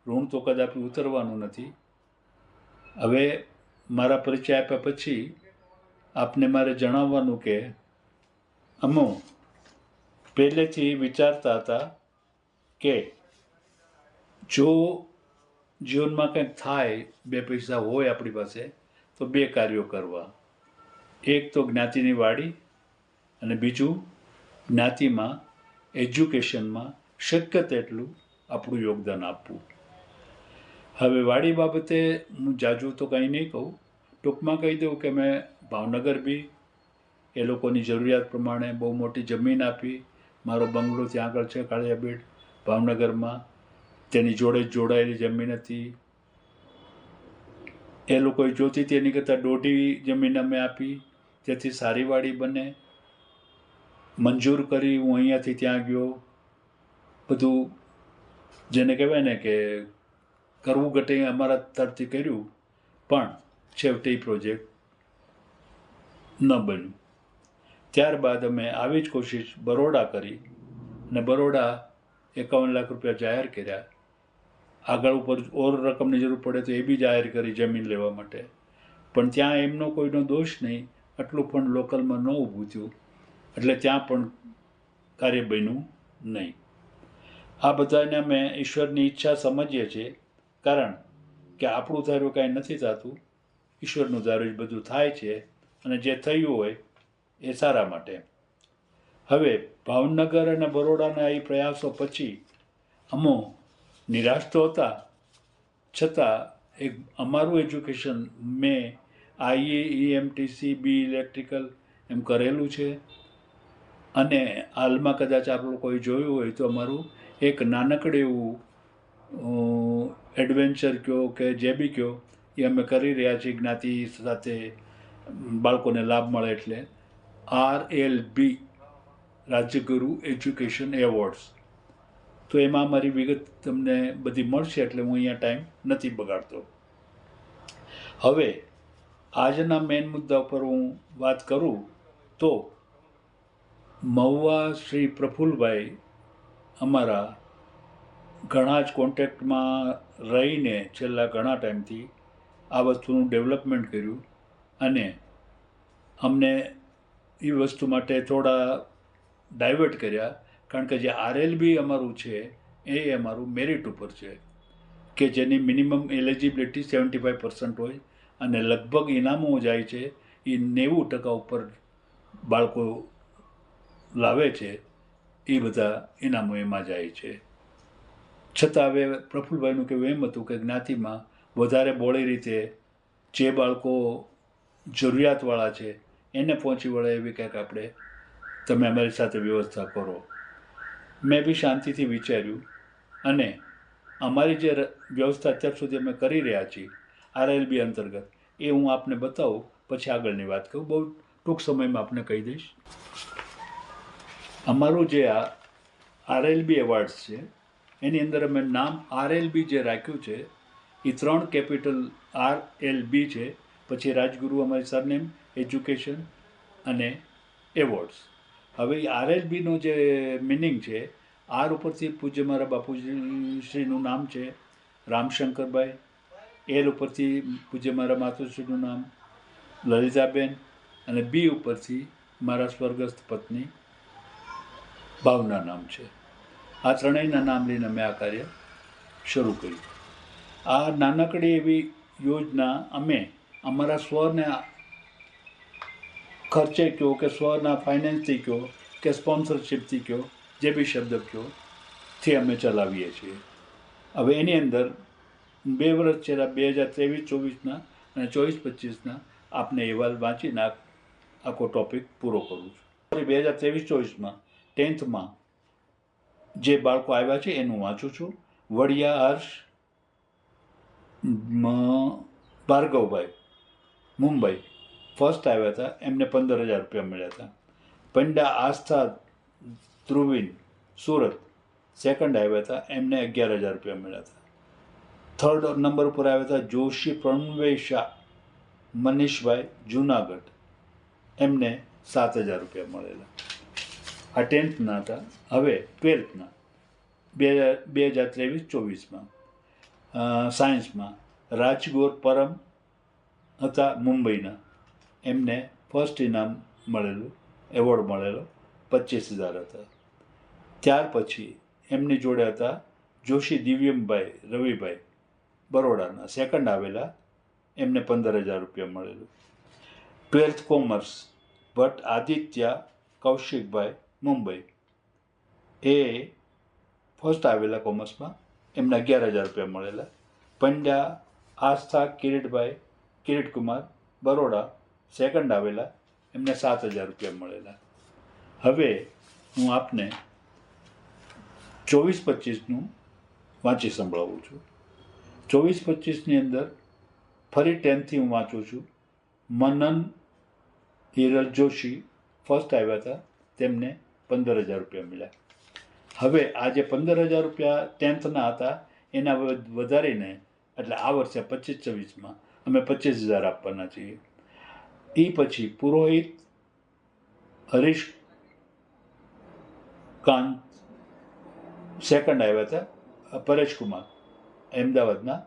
ઋણ તો કદાપી ઉતરવાનું નથી. હવે મારા પરિચય આપ્યા પછી આપને મારે જણાવવાનું કે અમે પહેલેથી વિચારતા હતા કે જો જીવનમાં કંઈક થાય, બે પૈસા હોય આપણી પાસે, તો બે કાર્યો કરવા. એક તો જ્ઞાતિની વાડી અને બીજું જ્ઞાતિમાં એજ્યુકેશનમાં શક્ય તેટલું આપણું યોગદાન આપવું. હવે વાડી બાબતે હું જાજુ તો કંઈ નહીં કહું. ટૂંકમાં કહી દઉં કે મેં ભાવનગર બી એ લોકોની જરૂરિયાત પ્રમાણે બહુ મોટી જમીન આપી. મારો બંગલો ત્યાં આગળ છે કાળિયાબીડ ભાવનગરમાં, તેની જોડે જ જોડાયેલી જમીન હતી. એ લોકોએ જોતી તેની કરતાં દોઢી જમીન અમે આપી, જેથી સારી વાડી બને. મંજૂર કરી, હું અહીંયાથી ત્યાં ગયો. બધું જેને કહેવાય ને કે કરવું ઘટે અમારા તરફથી કર્યું, પણ છેવટે પ્રોજેક્ટ ન બન્યું. ત્યારબાદ અમે આવી જ કોશિશ બરોડા કરી અને બરોડા 51 લાખ રૂપિયા જાહેર કર્યા. આગળ ઉપર ઓર રકમની જરૂર પડે તો એ બી જાહેર કરી જમીન લેવા માટે, પણ ત્યાં એમનો કોઈનો દોષ નહીં. આટલું ફંડ લોકલમાં ન ઊભું થયું એટલે ત્યાં પણ કાર્ય બન્યું નહીં. આ બધાને અમે ઈશ્વરની ઈચ્છા સમજીએ છીએ, કારણ કે આપણું ધાર્યું કાંઈ નથી થતું, ઈશ્વરનું ધાર્યું જ બધું થાય છે, અને જે થયું હોય એ સારા માટે. હવે ભાવનગર અને બરોડાના એ પ્રયાસો પછી અમો નિરાશ તો હતા, છતાં એક અમારું એજ્યુકેશન મેં IE, બી ઇલેક્ટ્રિકલ એમ કરેલું છે. અને હાલમાં કદાચ આપ લોકોએ જોયું હોય તો અમારું એક નાનકડું એવું એડવેન્ચર કહો કે જે બી કહો એ અમે કરી રહ્યા છીએ જ્ઞાતિ સાથે, બાળકોને લાભ મળે એટલે. RLB Rajyaguru education awards. તો એમાં મારી વિગત તમને બધી મળશે, એટલે હું અહીંયા ટાઈમ નથી બગાડતો. હવે આજના મેઇન મુદ્દા ઉપર હું વાત કરું તો મહુવા શ્રી પ્રફુલ્લભાઈ અમારા ઘણા જ કોન્ટેક્ટમાં રહીને છેલ્લા ઘણા ટાઈમથી આ વસ્તુનું ડેવલપમેન્ટ કર્યું, અને અમને એ વસ્તુ માટે થોડા ડાયવર્ટ કર્યા. કારણ કે જે RLB અમારું છે એ અમારું મેરિટ ઉપર છે, કે જેની મિનિમમ એલિજિબિલિટી 75% હોય, અને લગભગ ઇનામો જાય છે એ 90% ઉપર બાળકો લાવે છે, એ બધા ઇનામો એમાં જાય છે. છતાં હવે પ્રફુલ્લભાઈનું કહેવું એમ હતું કે જ્ઞાતિમાં વધારે બોળી રીતે જે બાળકો જરૂરિયાતવાળા છે એને પહોંચી વળે એવી કંઈક આપણે તમે અમારી સાથે વ્યવસ્થા કરો. મેં બી શાંતિથી વિચાર્યું, અને અમારી જે વ્યવસ્થા અત્યાર સુધી અમે કરી રહ્યા છીએ RLB અંતર્ગત, એ હું આપને બતાવું, પછી આગળની વાત કહું. બહુ ટૂંક સમયમાં આપને કહી દઈશ. અમારું જે આ RLB એવોર્ડ્સ છે એની અંદર અમે નામ RLB જે રાખ્યું છે એ 3 કેપિટલ RLB છે, પછી રાજગુરુ અમારી સરનેમ, એજ્યુકેશન અને એવોર્ડ્સ. હવે RLBનો જે મિનિંગ છે, R ઉપરથી પૂજ્ય મારા બાપુશ્રીનું નામ છે રામશંકરભાઈ, L ઉપરથી પૂજ્ય મારા માતુશ્રીનું નામ લલિતાબેન, અને B ઉપરથી મારા સ્વર્ગસ્થ પત્ની ભાવના નામ છે. આ ત્રણેયના નામ લઈને મેં આ કાર્ય શરૂ કર્યું. આ નાનકડી એવી યોજના અમે અમારા સ્વને ખર્ચે કહો કે સ્વના ફાઇનાન્સથી કહો કે સ્પોન્સરશિપથી કહો, જે બી શબ્દ કહો, થી અમે ચલાવીએ છીએ. હવે એની અંદર 2 વર્ષ છેલ્લા 2023-24ના અને 24-25ના આપને અહેવાલ વાંચીને આખો ટોપિક પૂરો કરું છું. 2023-24માં 10થમાં જે બાળકો આવ્યા છે એનું વાંચું છું. વડિયા હર્ષ ભાર્ગવભાઈ મુંબઈ ફર્સ્ટ આવ્યા હતા, એમને 15,000 રૂપિયા મળ્યા હતા. પંડ્યા આસ્થા ધ્રુવીન સુરત સેકન્ડ આવ્યા હતા, એમને 11,000 રૂપિયા મળ્યા હતા. થર્ડ નંબર ઉપર આવ્યા હતા જોશી પ્રણવે શાહ મનીષભાઈ જુનાગઢ, એમને 7,000 રૂપિયા મળેલા. આ 10થના હતા. હવે 12થના 2023-24માં સાયન્સમાં રાજગોર પરમ હતા મુંબઈના, એમને ફર્સ્ટ ઇનામ મળેલું, એવોર્ડ મળેલો 25,000 હતા. ત્યાર પછી એમની જોડે હતા જોશી દિવ્યમભાઈ રવિભાઈ બરોડાના, સેકન્ડ આવેલા, એમને 15,000 રૂપિયા મળેલું. 12th કોમર્સ ભટ્ટ આદિત્યા કૌશિકભાઈ મુંબઈ, એ ફર્સ્ટ આવેલા કોમર્સમાં, એમને 11,000 રૂપિયા મળેલા. પંડ્યા આસ્થા કિરીટકુમાર બરોડા સેકન્ડ આવેલા, એમને 7,000 રૂપિયા મળેલા. હવે હું આપને 24-25નું વાંચી સંભળાવું છું. 24-25ની અંદર ફરી 10થી હું વાંચું છું. મનન હિરલ જોશી ફર્સ્ટ આવ્યા હતા, તેમને 15,000 રૂપિયા મળ્યા. હવે આ જે 15,000 રૂપિયા 10થના હતા એના વધારીને, એટલે આ વર્ષે 25-26માં અમે 25,000 આપવાના છીએ. એ પછી પુરોહિત હરીશ કાંત સેકન્ડ આવ્યા હતા, પરેશકુમાર અમદાવાદના,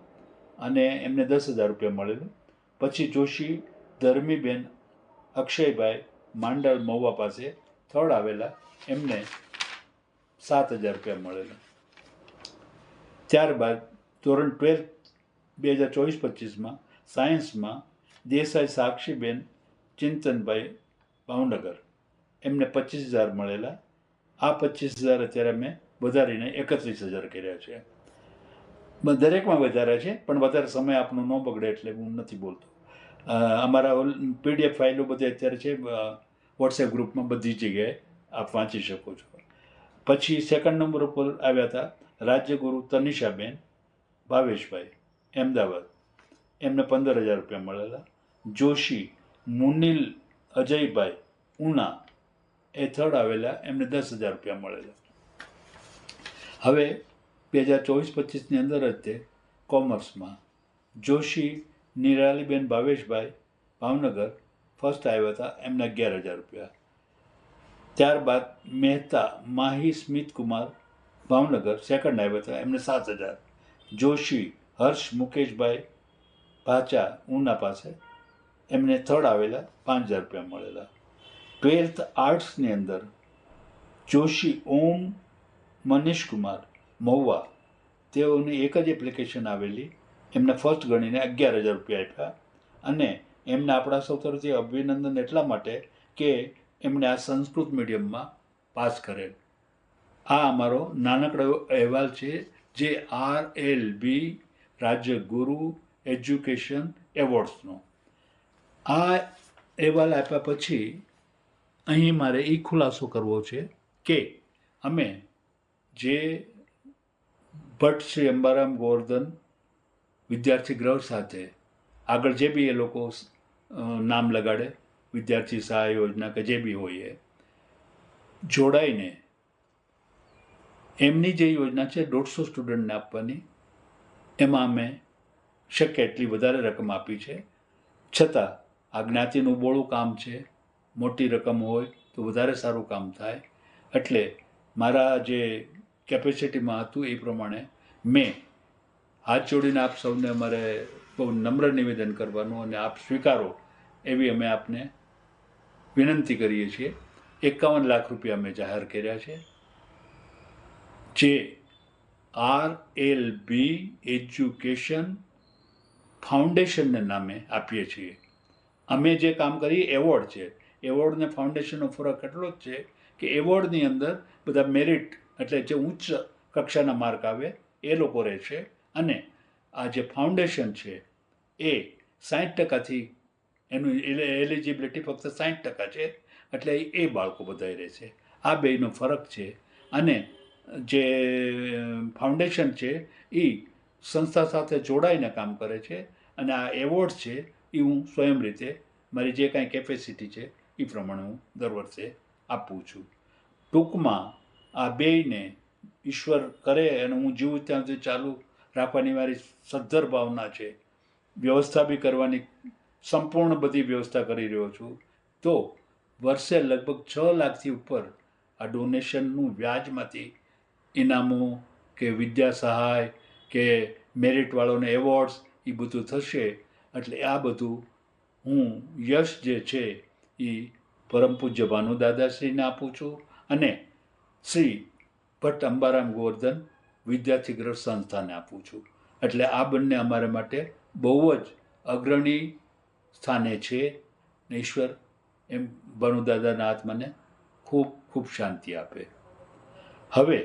અને એમને 10,000 રૂપિયા મળેલું. પછી જોશી ધર્મીબેન અક્ષયભાઈ માંડલ મહુવા પાસે થર્ડ આવેલા, એમને 7,000 રૂપિયા મળેલા. ત્યારબાદ ધોરણ 12 2024-25માં સાયન્સમાં દેસાઈ સાક્ષીબેન ચિંતનભાઈ ભાવનગર, એમને 25,000 મળેલા. આ 25,000 અત્યારે અમે વધારીને 31,000 કર્યા છે. દરેકમાં વધારે છે, પણ વધારે સમય આપનો ન બગડે એટલે હું નથી બોલતો. અમારા PDF ફાઇલો બધી અત્યારે છે વોટ્સએપ ગ્રુપમાં, બધી જગ્યાએ આપ વાંચી શકો છો. પછી સેકન્ડ નંબર ઉપર આવ્યા હતા રાજ્યગુરુ તનિષાબેન ભાવેશભાઈ અમદાવાદ, એમને 15,000 રૂપિયા મળેલા. જોશી મુનિલ અજયભાઈ ઉના, એ થર્ડ આવેલા, એમને 10,000 રૂપિયા મળેલા. હવે 2024-25ની અંદર જ તે કોમર્સમાં જોશી નિરાલીબેન ભાવેશભાઈ ભાવનગર ફર્સ્ટ આવ્યા હતા, એમને 11,000 રૂપિયા. ત્યારબાદ મહેતા માહી સ્મિતકુમાર ભાવનગર સેકન્ડ આવ્યા હતા, એમને 7,000. જોશી હર્ષ મુકેશભાઈ ભાચા ઉના પાસે, એમને થર્ડ આવેલા, 5,000 રૂપિયા મળેલા. 12th આર્ટ્સની અંદર જોશી ઓમ મનીષકુમાર મહુવા, તેઓની એક જ એપ્લિકેશન આવેલી, એમને ફર્સ્ટ ગણીને 11,000 રૂપિયા આપ્યા. અને એમને આપણા સૌ તરફથી અભિનંદન એટલા માટે કે એમણે આ સંસ્કૃત મીડિયમમાં પાસ કરેલ. આ અમારો નાનકડો અહેવાલ છે જે RLB રાજ્ય ગુરુ એજ્યુકેશન એવોર્ડ્સનો. આ અહેવાલ આપ્યા પછી અહીં મારે એ ખુલાસો કરવો છે કે અમે જે ભટ્ટ શ્રી અંબારામ ગોવર્ધન વિદ્યાર્થી ગ્રહ સાથે આગળ જે બી એ લોકો નામ લગાડે, વિદ્યાર્થી સહાય યોજના કે જે બી હોય, એ જોડાઈને એમની જે યોજના છે 150 સ્ટુડન્ટને આપવાની, એમાં અમે શક્ય એટલી વધારે રકમ આપી છે. છતાં આ જ્ઞાતિનું બોળું કામ છે, મોટી રકમ હોય તો વધારે સારું કામ થાય, એટલે મારા જે કેપેસિટીમાં હતું એ પ્રમાણે મેં હાથ જોડીને આપ સૌને અમારે બહુ નમ્ર નિવેદન કરવાનું, અને આપ સ્વીકારો એવી અમે આપને વિનંતી કરીએ છીએ. 51 લાખ રૂપિયા અમે જાહેર કર્યા છે, જે RLB એજ્યુકેશન ફાઉન્ડેશનને નામે આપીએ છીએ. અમે જે કામ કરીએ એવોર્ડ છે, એવોર્ડ ને ફાઉન્ડેશનનો ફરક એટલો જ છે કે એવોર્ડની અંદર બધા મેરિટ, એટલે જે ઉચ્ચ કક્ષાના માર્ક આવે એ લોકો રહેશે, અને આ જે ફાઉન્ડેશન છે એ 60%થી એનું એલિજિબિલિટી ફક્ત 60% છે, એટલે એ બાળકો બધાય રહેશે. આ બેયનો ફરક છે. અને જે ફાઉન્ડેશન છે એ સંસ્થા સાથે જોડાઈને કામ કરે છે, અને આ એવોર્ડ છે એ હું સ્વયં રીતે મારી જે કાંઈ કેપેસિટી છે એ પ્રમાણે હું દર વર્ષે આપું છું. ટૂંકમાં આ બેયને ઈશ્વર કરે અને હું જીવું ત્યાં સુધી ચાલુ રાખવાની મારી સદ્ધર ભાવના છે. વ્યવસ્થા બી કરવાની સંપૂર્ણ બધી વ્યવસ્થા કરી રહ્યો છું. તો વર્ષે લગભગ 6 લાખથી ઉપર આ ડોનેશનનું વ્યાજમાંથી ઇનામો કે વિદ્યા સહાય કે મેરિટવાળોને એવોર્ડ્સ એ બધું થશે. એટલે આ બધું હું યશ જે છે એ પરમ પૂજ્ય ભાનુ દાદાશ્રીને આપું છું અને શ્રી ભટ્ટ અંબારામ ગોવર્ધન વિદ્યાર્થી ગ્રહ સંસ્થાને આપું છું. એટલે આ બંને અમારા માટે બહુ જ અગ્રણી સ્થાને છે. ને ઈશ્વર એમ ભાનુદાદાના આત્માને ખૂબ ખૂબ શાંતિ આપે. હવે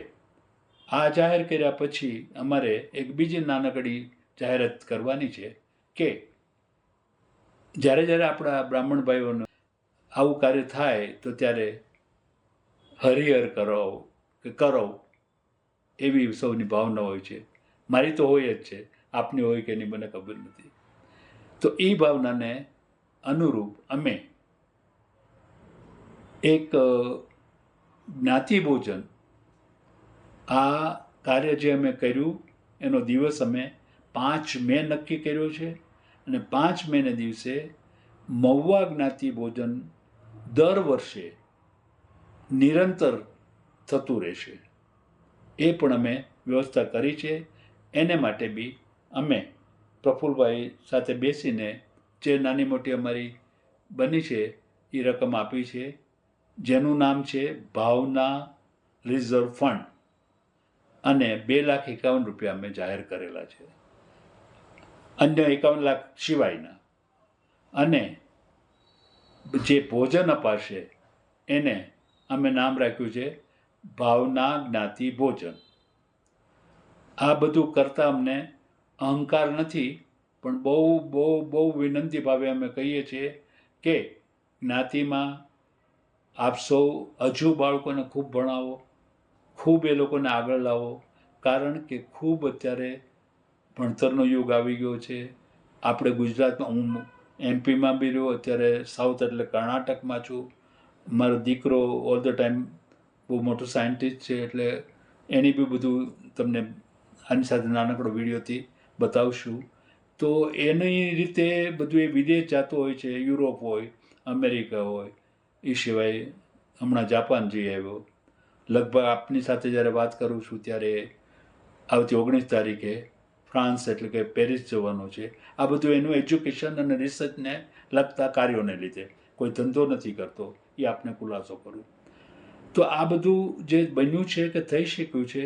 આ જાહેર કર્યા પછી અમારે એક બીજી નાનકડી જાહેરાત કરવાની છે કે જ્યારે જ્યારે આપણા બ્રાહ્મણ ભાઈઓનું આવું કાર્ય થાય તો ત્યારે હરિહર કરો કે કરો એવી સૌની ભાવના હોય છે. મારી તો હોય જ છે, આપની હોય કે નહીં મને ખબર નથી. તો એ ભાવનાને અનુરૂપ અમે એક જ્ઞાતિ ભોજન આ કાર્ય જે અમે કર્યું એનો દિવસ અમે 5 મે નક્કી કર્યો છે અને 5 મેને દિવસે મહુવા જ્ઞાતિ ભોજન દર વર્ષે નિરંતર થતું રહેશે. એ પણ અમે વ્યવસ્થા કરી છે. એને માટે બી અમે પ્રફુલભાઈ સાથે બેસીને જે નાની મોટી અમારી બની છે એ રકમ આપી છે, જેનું નામ છે ભાવના રિઝર્વ ફંડ, અને 2,51,000 રૂપિયા અમે જાહેર કરેલા છે, અન્ય 51 લાખ સિવાયના. અને જે ભોજન અપાશે એને અમે નામ રાખ્યું છે ભાવના જ્ઞાતિ ભોજન. આ બધું કરતાં અમને અહંકાર નથી, પણ બહુ બહુ બહુ વિનંતી ભાવે અમે કહીએ છીએ કે જ્ઞાતિમાં આપ સૌ હજુ બાળકોને ખૂબ ભણાવો, ખૂબ એ લોકોને આગળ લાવો, કારણ કે ખૂબ અત્યારે ભણતરનો યુગ આવી ગયો છે. આપણે ગુજરાતમાં, હું એમપીમાં બી રહ્યો, અત્યારે સાઉથ એટલે કર્ણાટકમાં છું. મારો દીકરો ઓલ ધ ટાઈમ બહુ મોટો સાયન્ટિસ્ટ છે, એટલે એની બી બધું તમને આની સાથે નાનકડો વિડીયોથી બતાવશું. તો એની રીતે બધું એ વિદેશ જતો હોય છે, યુરોપ હોય, અમેરિકા હોય. એ સિવાય હમણાં જાપાન જઈ આવ્યો. લગભગ આપની સાથે જ્યારે વાત કરું છું ત્યારે આવતી 19 તારીખે ફ્રાન્સ એટલે કે પેરિસ જવાનો છે. આ બધું એનું એજ્યુકેશન અને રિસર્ચને લગતા કાર્યોને લીધે, કોઈ ધંધો નથી કરતો, એ આપને ખુલાસો કરું. તો આ બધું જે બન્યું છે કે થઈ શક્યું છે,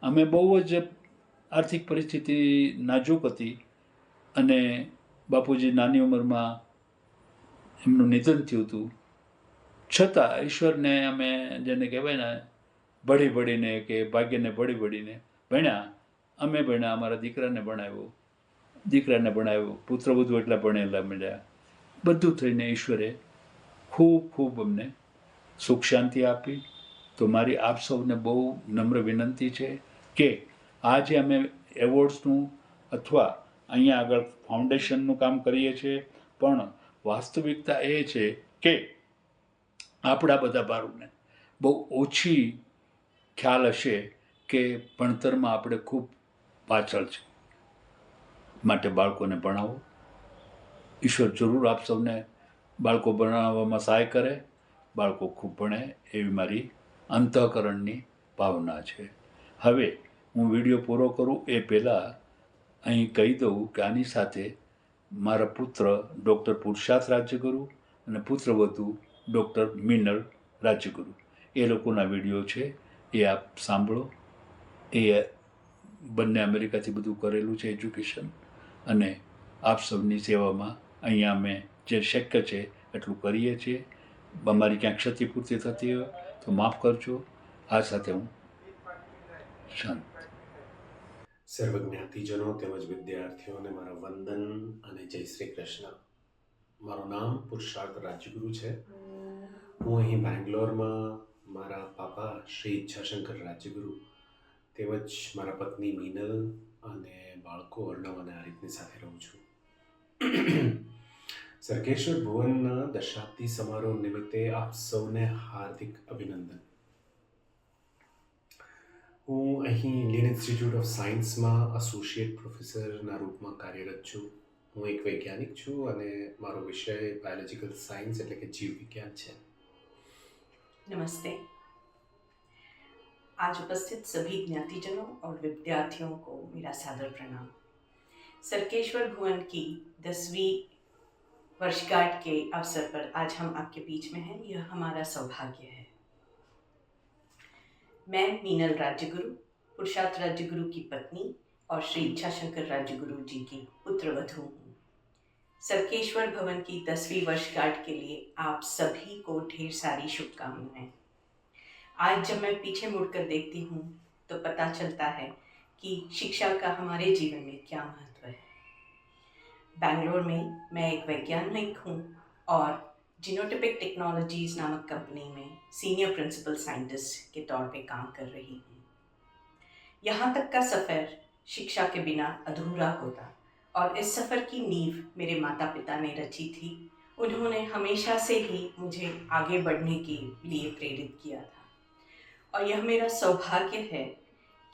અમે બહુ જ આર્થિક પરિસ્થિતિ નાજુક હતી અને બાપુજી નાની ઉંમરમાં એમનું નિધન થયું હતું. છતાં ઈશ્વરને અમે જેને કહેવાય ને ભળી ભળીને કે ભાગ્યને ભળી ભળીને ભણ્યા. અમે ભણ્યા, અમારા દીકરાને ભણાવ્યો, પુત્રવધુ એટલા ભણેલા મળ્યા. બધું થઈને ઈશ્વરે ખૂબ ખૂબ અમને સુખ શાંતિ આપી. તો મારી આપ સૌને બહુ નમ્ર વિનંતી છે કે આ જે અમે એવોર્ડ્સનું અથવા અહીંયા આગળ ફાઉન્ડેશનનું કામ કરીએ છીએ, પણ વાસ્તવિકતા એ છે કે આપણા બધા બાળકોને બહુ ઓછી ખ્યાલ હશે કે ભણતરમાં આપણે ખૂબ પાછળ છે. માટે બાળકોને ભણાવો. ઈશ્વર જરૂર આપ સૌને બાળકો ભણાવવામાં સહાય કરે, બાળકો ખૂબ ભણે એવી મારી અંતઃકરણની ભાવના છે. હવે હું વિડીયો પૂરો કરું એ પહેલાં અહીં કહી દઉં કે આની સાથે મારા પુત્ર ડૉક્ટર પુરુષાર્થ રાજ્યગુરુ અને પુત્રવધુ ડૉક્ટર મિનલ રાજ્યગુરુ, એ લોકોના વિડીયો છે, એ આપ સાંભળો. એ બંને અમેરિકાથી બધું કરેલું છે એજ્યુકેશન, અને આપ સૌની સેવામાં અહીંયા અમે જે શક્ય છે એટલું કરીએ છીએ. અમારી ક્યાંક ક્ષતિપૂર્તિ થતી હોય તો માફ કરજો. આ સાથે હું શાંત. સર્વ જ્ઞાતિજનો તેમજ વિદ્યાર્થીઓને મારા વંદન અને જય શ્રી કૃષ્ણ. મારું નામ પુરુષાર્થ રાજગુરુ છે. હું અહીં બેંગ્લોરમાં મારા પાપા શ્રી ઈચ્છાશંકર રાજગુરુ તેમજ મારા પત્ની મીનલ અને બાળકો અર્ણવ અને આરિફની સાથે રહું છું. સરકેશ્વર ભુવનના દશાબ્દી સમારોહ નિમિત્તે આપ સૌને હાર્દિક અભિનંદન. હું અહીં ઇન્ડિયન ઇન્સ્ટિટ્યૂટ ઓફ સાયન્સમાં એસોસિએટ પ્રોફેસરના રૂપમાં કાર્યરત છું. હું એક વૈજ્ઞાનિક છું અને મારો વિષય બાયોલોજિકલ સાયન્સ એટલે કે જીવ વિજ્ઞાન છે. नमस्ते। आज उपस्थित सभी ज्ञातिजनों और विद्यार्थियों को मेरा सादर प्रणाम। सरकेश्वर भुवन की 10वीं वर्षगांठ के अवसर पर आज हम आपके बीच में हैं, यह हमारा सौभाग्य है। मैं मीनल राज्यगुरु, पुरुषार्थ राज्यगुरु की पत्नी और श्री इच्छाशंकर राज्यगुरु जी की पुत्रवधू हूँ। सरकेश्वर भवन की 10वीं वर्षगांठ के लिए आप सभी को ढेर सारी शुभकामनाएं। आज जब मैं पीछे मुड़कर देखती हूँ तो पता चलता है कि शिक्षा का हमारे जीवन में क्या महत्व है। बैंगलोर में मैं एक वैज्ञानिक हूँ और जीनोटिपिक टेक्नोलॉजीज नामक कंपनी में सीनियर प्रिंसिपल साइंटिस्ट के तौर पे काम कर रही हूँ। यहाँ तक का सफ़र शिक्षा के बिना अधूरा होता और इस सफ़र की नींव मेरे माता पिता ने रची थी। उन्होंने हमेशा से ही मुझे आगे बढ़ने के लिए प्रेरित किया था और यह मेरा सौभाग्य है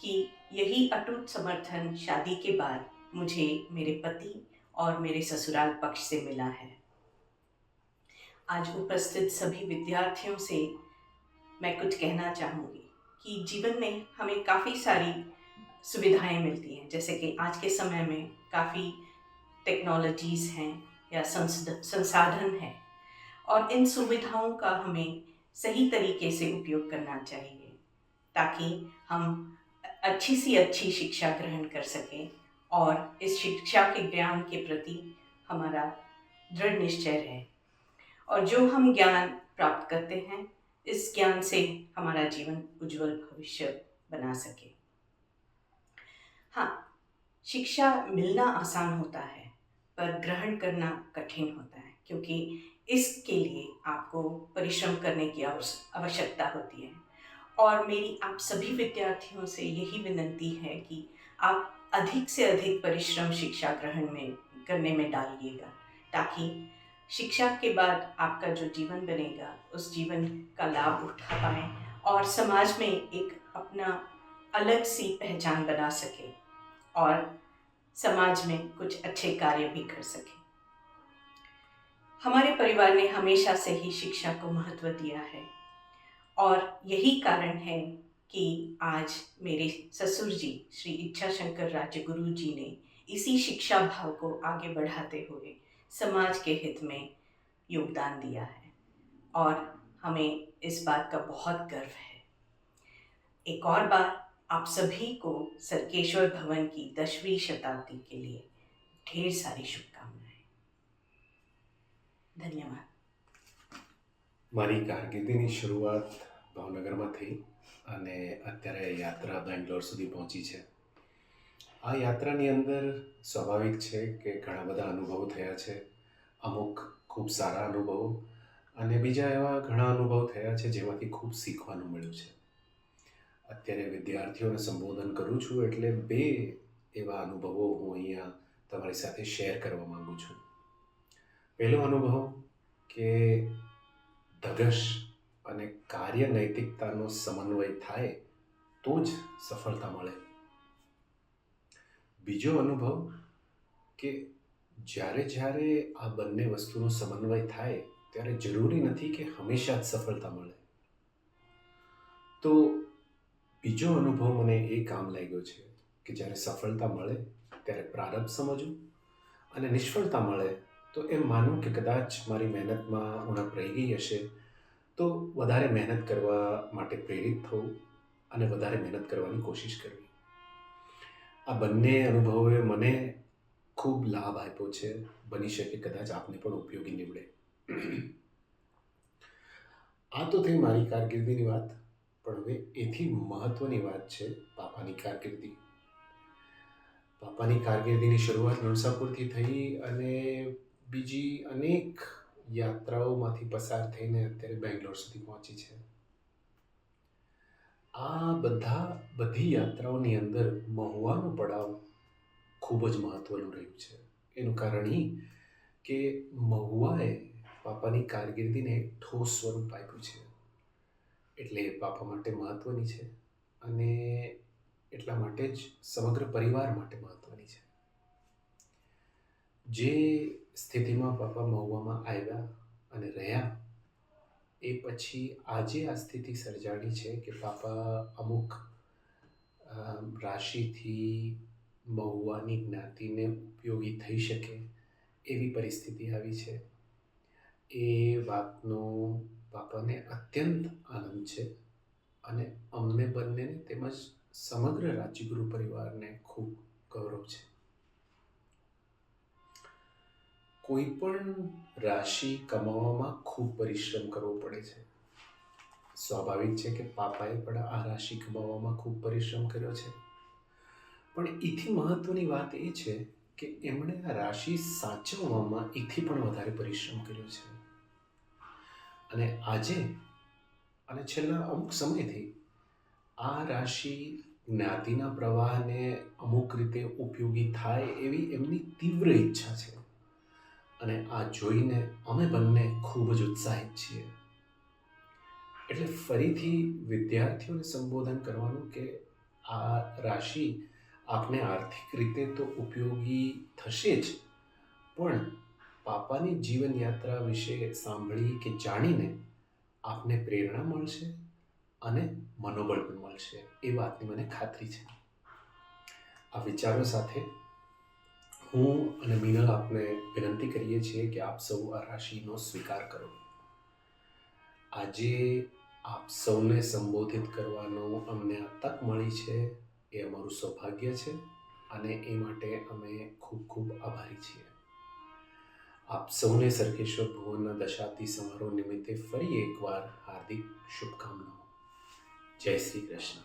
कि यही अटूट समर्थन शादी के बाद मुझे मेरे पति और मेरे ससुराल पक्ष से मिला है। आज उपस्थित सभी विद्यार्थियों से मैं कुछ कहना चाहूँगी कि जीवन में हमें काफ़ी सारी सुविधाएं मिलती हैं, जैसे कि आज के समय में काफ़ी टेक्नोलॉजीज़ हैं या संसाधन हैं और इन सुविधाओं का हमें सही तरीके से उपयोग करना चाहिए ताकि हम अच्छी सी अच्छी शिक्षा ग्रहण कर सकें और इस शिक्षा के ज्ञान के प्रति हमारा दृढ़ निश्चय रहे और जो हम ज्ञान प्राप्त करते हैं इस ज्ञान से हमारा जीवन उज्जवल भविष्य बना सके। हाँ, शिक्षा मिलना आसान होता है पर ग्रहण करना कठिन होता है, क्योंकि इसके लिए आपको परिश्रम करने की आवश्यकता होती है। और मेरी आप सभी विद्यार्थियों से यही विनती है कि आप अधिक से अधिक परिश्रम शिक्षा ग्रहण में करने में डालिएगा ताकि शिक्षा के बाद आपका जो जीवन बनेगा उस जीवन का लाभ उठा पाएँ और समाज में एक अपना अलग सी पहचान बना सके और समाज में कुछ अच्छे कार्य भी कर सके। हमारे परिवार ने हमेशा से ही शिक्षा को महत्व दिया है और यही कारण है कि आज मेरे ससुर जी श्री इच्छाशंकर राज्यगुरु जी ने इसी शिक्षा भाव को आगे बढ़ाते हुए समाज के हित में योगदान दिया है और हमें इस बात का बहुत गर्व है। एक और बार आप सभी को सरकेश्वर भवन की 10वीं शताब्दी के लिए ढेर सारी शुभकामनाएं। धन्यवाद। મારી કારકિર્દીની શરૂઆત ભાવનગરમાં થઈ અને અત્યારે યાત્રા બેંગ્લોર સુધી પહોંચી છે. આ યાત્રાની અંદર સ્વાભાવિક છે કે ઘણા બધા અનુભવો થયા છે, અમુક ખૂબ સારા અનુભવો અને બીજા એવા ઘણા અનુભવ થયા છે જેમાંથી ખૂબ શીખવાનું મળ્યું છે. અત્યારે વિદ્યાર્થીઓને સંબોધન કરું છું એટલે બે એવા અનુભવો હું અહીંયા તમારી સાથે શેર કરવા માગું છું. પહેલો અનુભવ કે ધગશ અને કાર્ય નૈતિકતાનો સમન્વય થાય તો જ સફળતા મળે. બીજો અનુભવ કે જ્યારે જ્યારે આ બંને વસ્તુનો સમન્વય થાય ત્યારે જરૂરી નથી કે હંમેશા જ સફળતા મળે. તો બીજો અનુભવ મને એ કામ લાગ્યો છે કે જ્યારે સફળતા મળે ત્યારે પ્રારબ્ધ સમજવું અને નિષ્ફળતા મળે તો એમ માનું કે કદાચ મારી મહેનતમાં ઉણપ રહી ગઈ હશે તો વધારે મહેનત કરવા માટે પ્રેરિત થવું અને વધારે મહેનત કરવાની કોશિશ કરવી. આ બંને અનુભવોએ મને ખૂબ લાભ આપ્યો છે. બની શકે કદાચ આપને પણ ઉપયોગી નીવડે. આ તો થઈ મારી કારકિર્દીની વાત, પણ હવે એથી મહત્ત્વની વાત છે પાપાની કારકિર્દી. પાપાની કારકિર્દીની શરૂઆત નરસાપુરથી થઈ અને બીજી અનેક યાત્રાઓમાંથી પસાર થઈને અત્યારે બેંગ્લોર સુધી પહોંચી છે. આ બધી યાત્રાઓની અંદર મહુવાનો પડાવ ખૂબ જ મહત્ત્વનું રહ્યું છે. એનું કારણ એ કે મહુવાએ પાપાની કારકિર્દીને એક ઠોસ સ્વરૂપ આપ્યું છે, એટલે એ પાપા માટે મહત્ત્વની છે અને એટલા માટે જ સમગ્ર પરિવાર માટે મહત્ત્વની છે. જે સ્થિતિમાં પાપા મહુવામાં આવ્યા અને રહ્યા એ પછી આજે આ સ્થિતિ સર્જાણી છે કે પાપા અમુક રાશિથી મહુવાની જ્ઞાતિને ઉપયોગી થઈ શકે એવી પરિસ્થિતિ આવી છે. એ વાતનો પાપાને અત્યંત આનંદ છે અને અમને બંનેને તેમજ સમગ્ર રાજ્યગુરુ પરિવારને ખૂબ ગૌરવ છે. કોઈ પણ રાશિ કમાવામાં ખૂબ પરિશ્રમ કરવો પડે છે. સ્વાભાવિક છે કે પાપાએ પણ આ રાશિ કમાવામાં ખૂબ પરિશ્રમ કર્યો છે, પણ એથી મહત્વની વાત એ છે કે એમણે આ રાશિ સાચવવામાં એથી પણ વધારે પરિશ્રમ કર્યો છે. અને આજે અને છેલ્લા અમુક સમયથી આ રાશિ જ્ઞાતિના પ્રવાહને અમુક રીતે ઉપયોગી થાય એવી એમની તીવ્ર ઈચ્છા છે અને આ જોઈને અમે બંને ખૂબ જ ઉત્સાહિત છીએ. એટલે ફરીથી વિદ્યાર્થીઓને સંબોધન કરવાનું કે આ રાશિ આપને આર્થિક રીતે તો ઉપયોગી થશે જ, પણ પાપાની જીવનયાત્રા વિશે સાંભળી કે જાણીને આપને પ્રેરણા મળશે અને મનોબળ પણ મળશે એ વાતની મને ખાતરી છે. આ વિચારો સાથે હું અને મીનલ આપને વિનંતી કરીએ છીએ કે આપ સૌ આ રાશિનો સ્વીકાર કરો. આજે આપ સૌને સંબોધિત કરવાનો અમને આ તક મળી છે એ અમારું સૌભાગ્ય છે અને એ માટે અમે ખૂબ ખૂબ આભારી છીએ. આપ સૌને સરખેશ્વર ભુવનના દશાબ્દી સમારોહ નિમિત્તે ફરી એકવાર હાર્દિક શુભકામનાઓ. જય શ્રી કૃષ્ણ.